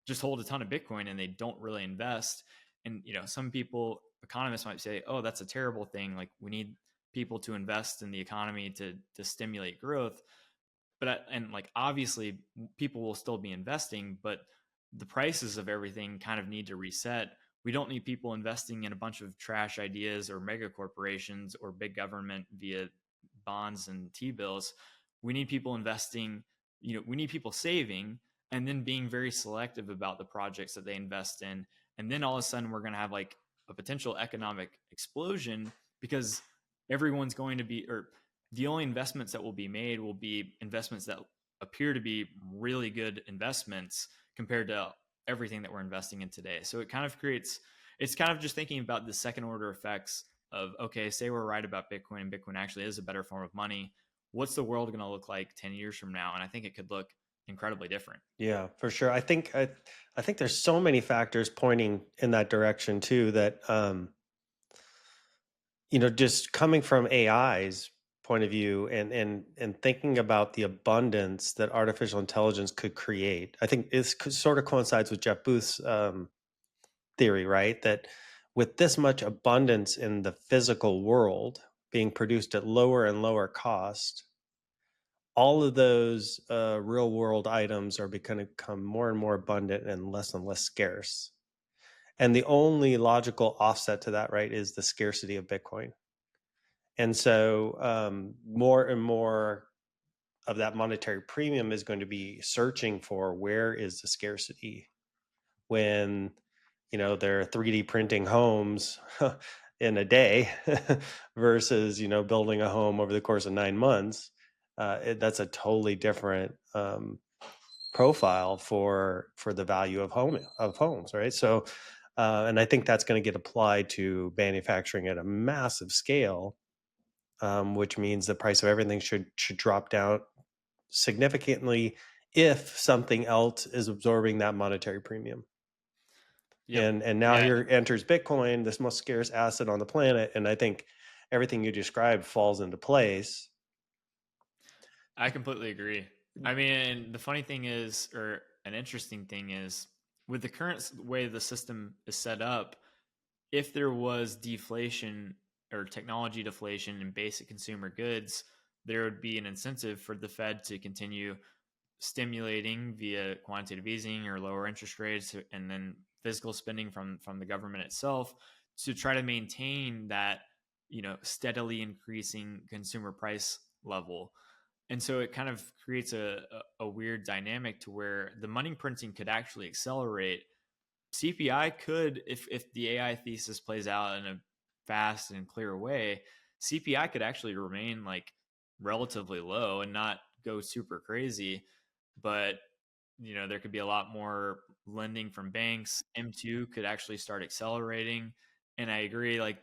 B: just hold a ton of Bitcoin and they don't really invest. And, some people, economists might say, oh, that's a terrible thing. Like, we need people to invest in the economy to stimulate growth. But, and like, obviously people will still be investing, but the prices of everything kind of need to reset We don't need people investing in a bunch of trash ideas or mega corporations or big government via bonds and T-bills. We need people investing, we need people saving and then being very selective about the projects that they invest in. And then all of a sudden we're going to have like a potential economic explosion because everyone's going to be, or the only investments that will be made will be investments that appear to be really good investments compared to everything that we're investing in today. So it kind of creates, it's kind of just thinking about the second order effects of, okay, say we're right about Bitcoin and Bitcoin actually is a better form of money. What's the world going to look like 10 years from now? And I think it could look incredibly different.
A: Yeah, for sure. I think there's so many factors pointing in that direction too that just coming from AI's point of view and thinking about the abundance that artificial intelligence could create. I think this sort of coincides with Jeff Booth's theory, right? That with this much abundance in the physical world being produced at lower and lower cost, all of those real world items are going to become more and more abundant and less scarce. And the only logical offset to that, right, is the scarcity of Bitcoin. And so more and more of that monetary premium is going to be searching for where is the scarcity when, they're 3D printing homes in a day versus, building a home over the course of 9 months. That's a totally different profile for the value of homes, right? So, and I think that's going to get applied to manufacturing at a massive scale, which means the price of everything should drop down significantly if something else is absorbing that monetary premium.
B: Yep.
A: And now
B: Yeah,
A: here enters Bitcoin, this most scarce asset on the planet, and I think everything you described falls into place.
B: I completely agree. I mean, the funny thing is, or an interesting thing is, with the current way the system is set up, if there was deflation or technology deflation in basic consumer goods, there would be an incentive for the Fed to continue stimulating via quantitative easing or lower interest rates, and then fiscal spending from the government itself to try to maintain that steadily increasing consumer price level. And so it kind of creates a weird dynamic to where the money printing could actually accelerate. CPI could, if the AI thesis plays out in a fast and clear way, CPI could actually remain like relatively low and not go super crazy. But there could be a lot more lending from banks. M2 could actually start accelerating. And I agree, like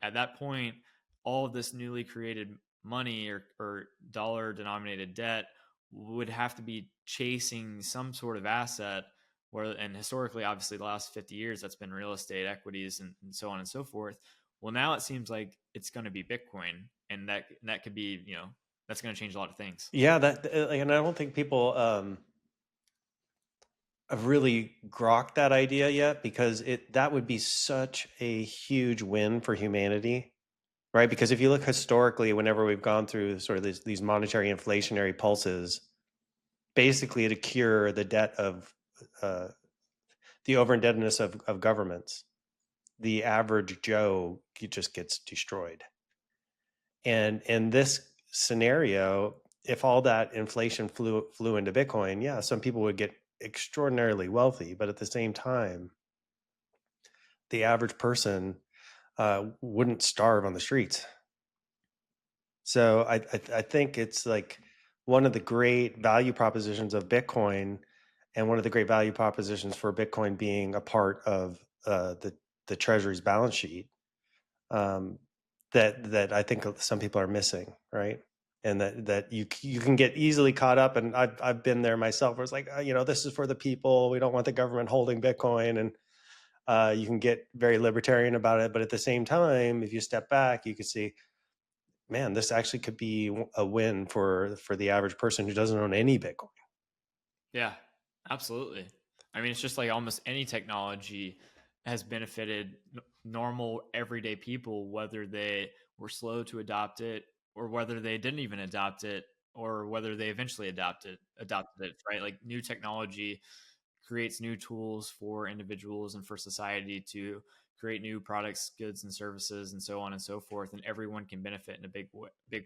B: at that point, all of this newly created money or dollar denominated debt would have to be chasing some sort of asset where, and historically, obviously the last 50 years, that's been real estate equities and so on and so forth. Well, now it seems like it's going to be Bitcoin, and that could be, that's going to change a lot of things.
A: Yeah, and I don't think people have really grokked that idea yet, because that would be such a huge win for humanity, right? Because if you look historically, whenever we've gone through sort of these monetary inflationary pulses, basically to cure the debt of the overindebtedness of governments, the average Joe just gets destroyed. And in this scenario, if all that inflation flew into Bitcoin, yeah, some people would get extraordinarily wealthy, but at the same time, the average person wouldn't starve on the streets. So I think it's like one of the great value propositions of Bitcoin, and one of the great value propositions for Bitcoin being a part of the Treasury's balance sheet, um, that I think some people are missing, right? And that you can get easily caught up, and I've been there myself, where it's like, this is for the people. We don't want the government holding Bitcoin, and you can get very libertarian about it. But at the same time, if you step back, you can see, man, this actually could be a win for the average person who doesn't own any Bitcoin.
B: Yeah, absolutely. I mean, it's just like almost any technology has benefited normal everyday people, whether they were slow to adopt it or whether they didn't even adopt it or whether they eventually adopted it, right? Like new technology creates new tools for individuals and for society to create new products, goods, and services, and so on and so forth. And everyone can benefit in a big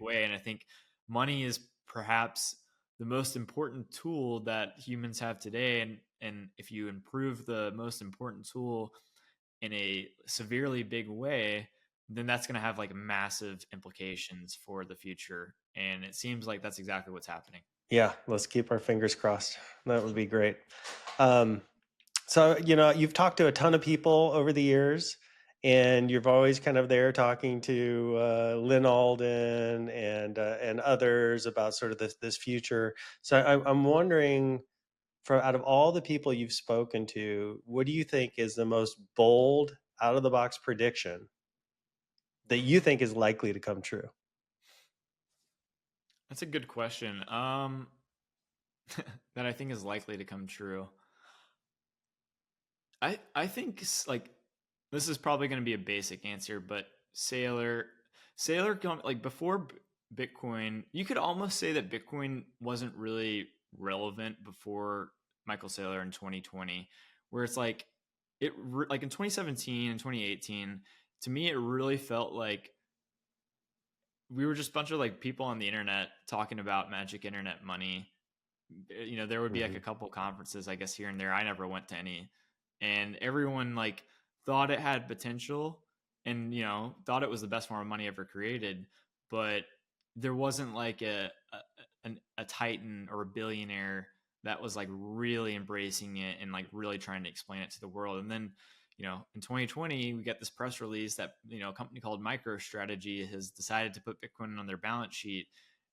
B: way. And I think money is perhaps the most important tool that humans have today. And if you improve the most important tool in a severely big way, then that's going to have like massive implications for the future. And it seems like that's exactly what's happening.
A: Yeah, let's keep our fingers crossed. That would be great. Um, so, you've talked to a ton of people over the years, and you've always kind of there talking to Lynn Alden and others about sort of this future. So I'm wondering, out of all the people you've spoken to, what do you think is the most bold, out of the box prediction that you think is likely to come true?
B: That's a good question. That I think is likely to come true. I think like this is probably going to be a basic answer, but Sailor like before Bitcoin, you could almost say that Bitcoin wasn't really relevant before Michael Saylor in 2020, where it's like like in 2017 and 2018, to me it really felt like we were just a bunch of like people on the internet talking about magic internet money. There would be like
A: Hmm.
B: a couple conferences, I guess, here and there. I never went to any, and everyone like thought it had potential, and thought it was the best form of money ever created, but there wasn't like a titan or a billionaire that was like really embracing it and like really trying to explain it to the world. And then in 2020 we get this press release that a company called MicroStrategy has decided to put Bitcoin on their balance sheet.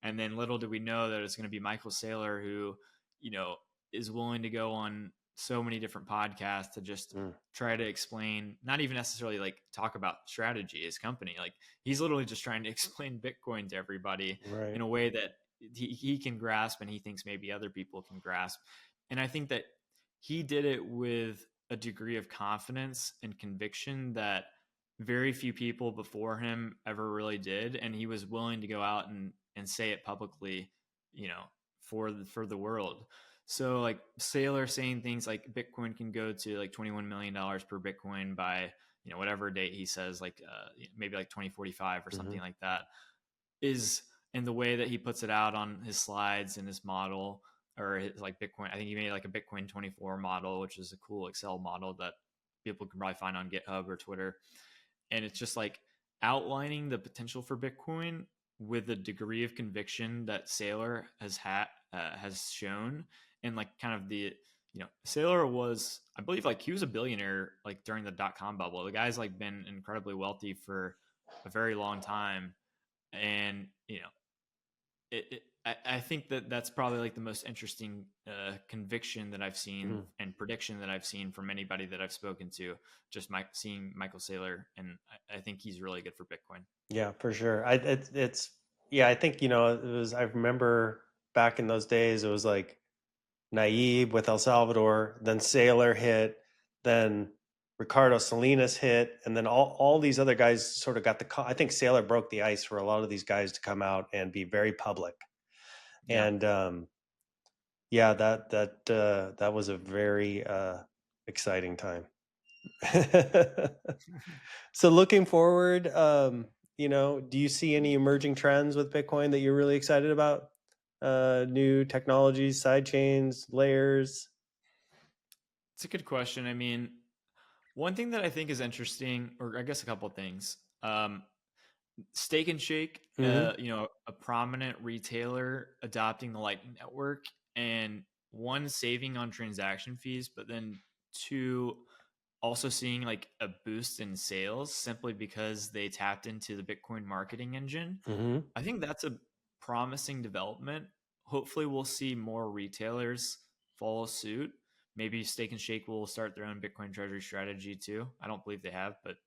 B: And then little did we know that it's going to be Michael Saylor who, you know, is willing to go on so many different podcasts to just
A: Mm,
B: try to explain, not even necessarily like talk about strategy, his company. Like he's literally just trying to explain Bitcoin to everybody in
A: right.
B: a way that he can grasp and he thinks maybe other people can grasp. And I think that he did it with a degree of confidence and conviction that very few people before him ever really did. And he was willing to go out and say it publicly, for the world. So like Saylor saying things like Bitcoin can go to like $21 million per Bitcoin by, whatever date he says, like maybe like 2045 or
A: Hmm.
B: something like that, is in the way that he puts it out on his slides and his model, or his like Bitcoin. I think he made like a Bitcoin 24 model, which is a cool Excel model that people can probably find on GitHub or Twitter. And it's just like outlining the potential for Bitcoin with a degree of conviction that Saylor has shown. And like kind of Saylor was, I believe, like he was a billionaire like during the dot-com bubble. The guy's like been incredibly wealthy for a very long time. And I think that that's probably like the most interesting conviction that I've seen
A: Hmm.
B: and prediction that I've seen from anybody that I've spoken to. Just seeing Michael Saylor, and I think he's really good for Bitcoin.
A: Yeah, for sure. It's yeah. I think it was. I remember back in those days, it was like Naive with El Salvador, then Sailor hit, then Ricardo Salinas hit, and then all these other guys sort of got I think Sailor broke the ice for a lot of these guys to come out and be very public.
B: Yeah.
A: And yeah, that was a very exciting time. So looking forward, do you see any emerging trends with Bitcoin that you're really excited about? New technologies, side chains, layers.
B: It's a good question. I mean, one thing that I think is interesting, or I guess a couple of things. Steak and Shake,
A: Hmm.
B: a prominent retailer adopting the Lightning Network, and one, saving on transaction fees, but then two, also seeing like a boost in sales simply because they tapped into the Bitcoin marketing engine.
A: Hmm.
B: I think that's a promising development. Hopefully, we'll see more retailers follow suit. Maybe Steak and Shake will start their own Bitcoin treasury strategy too. I don't believe they have, but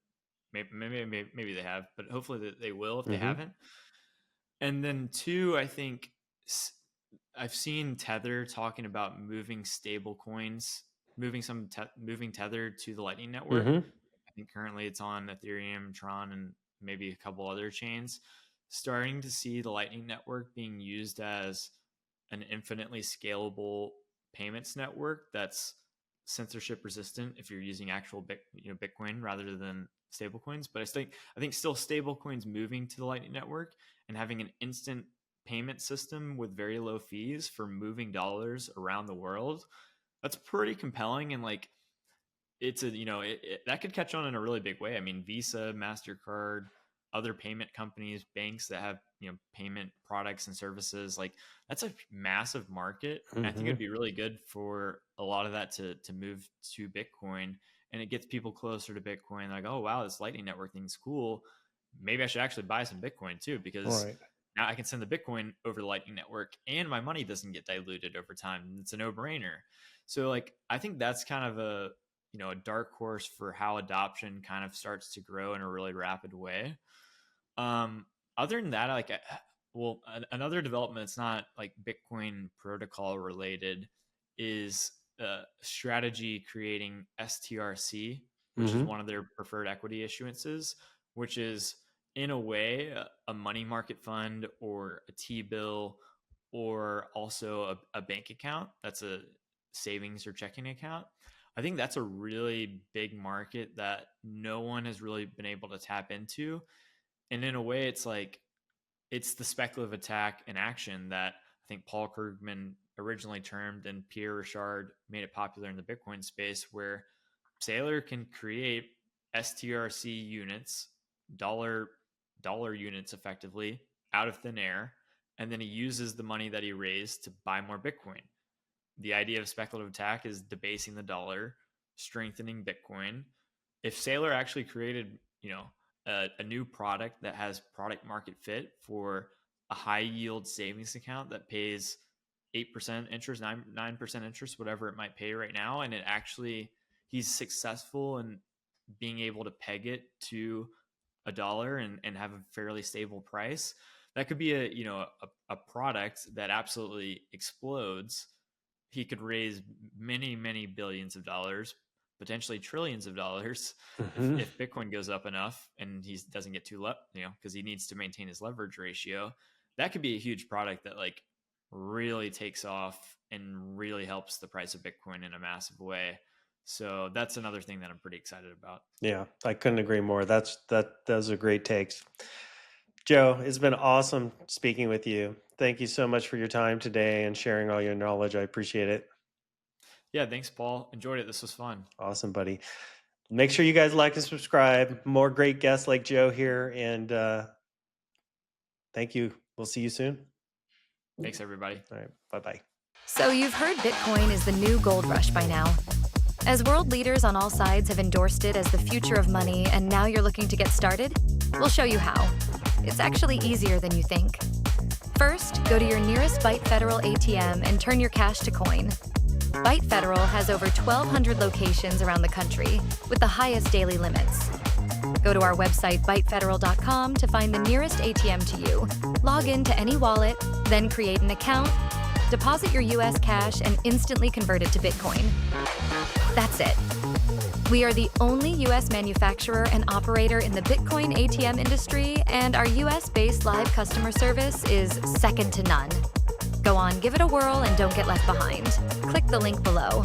B: maybe they have. But hopefully they will if they
A: Hmm.
B: haven't. And then two, I think I've seen Tether talking about moving stable coins, moving Tether to the Lightning Network.
A: Hmm.
B: I think currently it's on Ethereum, Tron, and maybe a couple other chains. Starting to see the Lightning Network being used as an infinitely scalable payments network that's censorship resistant if you're using actual Bitcoin rather than stablecoins. But I think still stablecoins moving to the Lightning Network and having an instant payment system with very low fees for moving dollars around the world, that's pretty compelling. And like, it's that could catch on in a really big way. I mean, Visa, MasterCard, other payment companies, banks that have payment products and services, like that's a massive market. And I think it'd be really good for a lot of that to move to Bitcoin, and it gets people closer to Bitcoin. Like, oh wow, this Lightning Network thing's cool. Maybe I should actually buy some Bitcoin too, because now I can send the Bitcoin over the Lightning Network and my money doesn't get diluted over time. It's a no-brainer. So like, I think that's kind of a dark horse for how adoption kind of starts to grow in a really rapid way. Other than that, like, another development that's not like Bitcoin protocol related is strategy creating STRC, which is one of their preferred equity issuances, which is in a way a money market fund or a T-bill, or also a bank account that's a savings or checking account. I think that's a really big market that no one has really been able to tap into. And in a way, it's like, it's the speculative attack in action that I think Paul Krugman originally termed, and Pierre Richard made it popular in the Bitcoin space, where Saylor can create STRC units, dollar units effectively, out of thin air, and then he uses the money that he raised to buy more Bitcoin. The idea of speculative attack is debasing the dollar, strengthening Bitcoin. If Saylor actually created, a new product that has product market fit for a high yield savings account that pays 8% interest, 9% interest, whatever it might pay right now, and he's successful in being able to peg it to $1 and have a fairly stable price, that could be a product that absolutely explodes. He could raise many, many billions of dollars, potentially trillions of dollars, if Bitcoin goes up enough and he doesn't get too because he needs to maintain his leverage ratio. That could be a huge product that like really takes off and really helps the price of Bitcoin in a massive way. So that's another thing that I'm pretty excited about.
A: Yeah, I couldn't agree more. Those are great takes. Joe, it's been awesome speaking with you. Thank you so much for your time today and sharing all your knowledge. I appreciate it.
B: Yeah, thanks, Paul. Enjoyed it. This was fun.
A: Awesome, buddy. Make sure you guys like and subscribe. More great guests like Joe here. And thank you. We'll see you soon.
B: Thanks, everybody.
A: All right. Bye-bye.
C: So you've heard Bitcoin is the new gold rush by now. As world leaders on all sides have endorsed it as the future of money, and now you're looking to get started, we'll show you how. It's actually easier than you think. First, go to your nearest Byte Federal ATM and turn your cash to coin. Byte Federal has over 1,200 locations around the country with the highest daily limits. Go to our website, bytefederal.com, to find the nearest ATM to you. Log in to any wallet, then create an account, deposit your US cash, and instantly convert it to Bitcoin. That's it. We are the only US manufacturer and operator in the Bitcoin ATM industry, and our US-based live customer service is second to none. Go on, give it a whirl, and don't get left behind. Click the link below.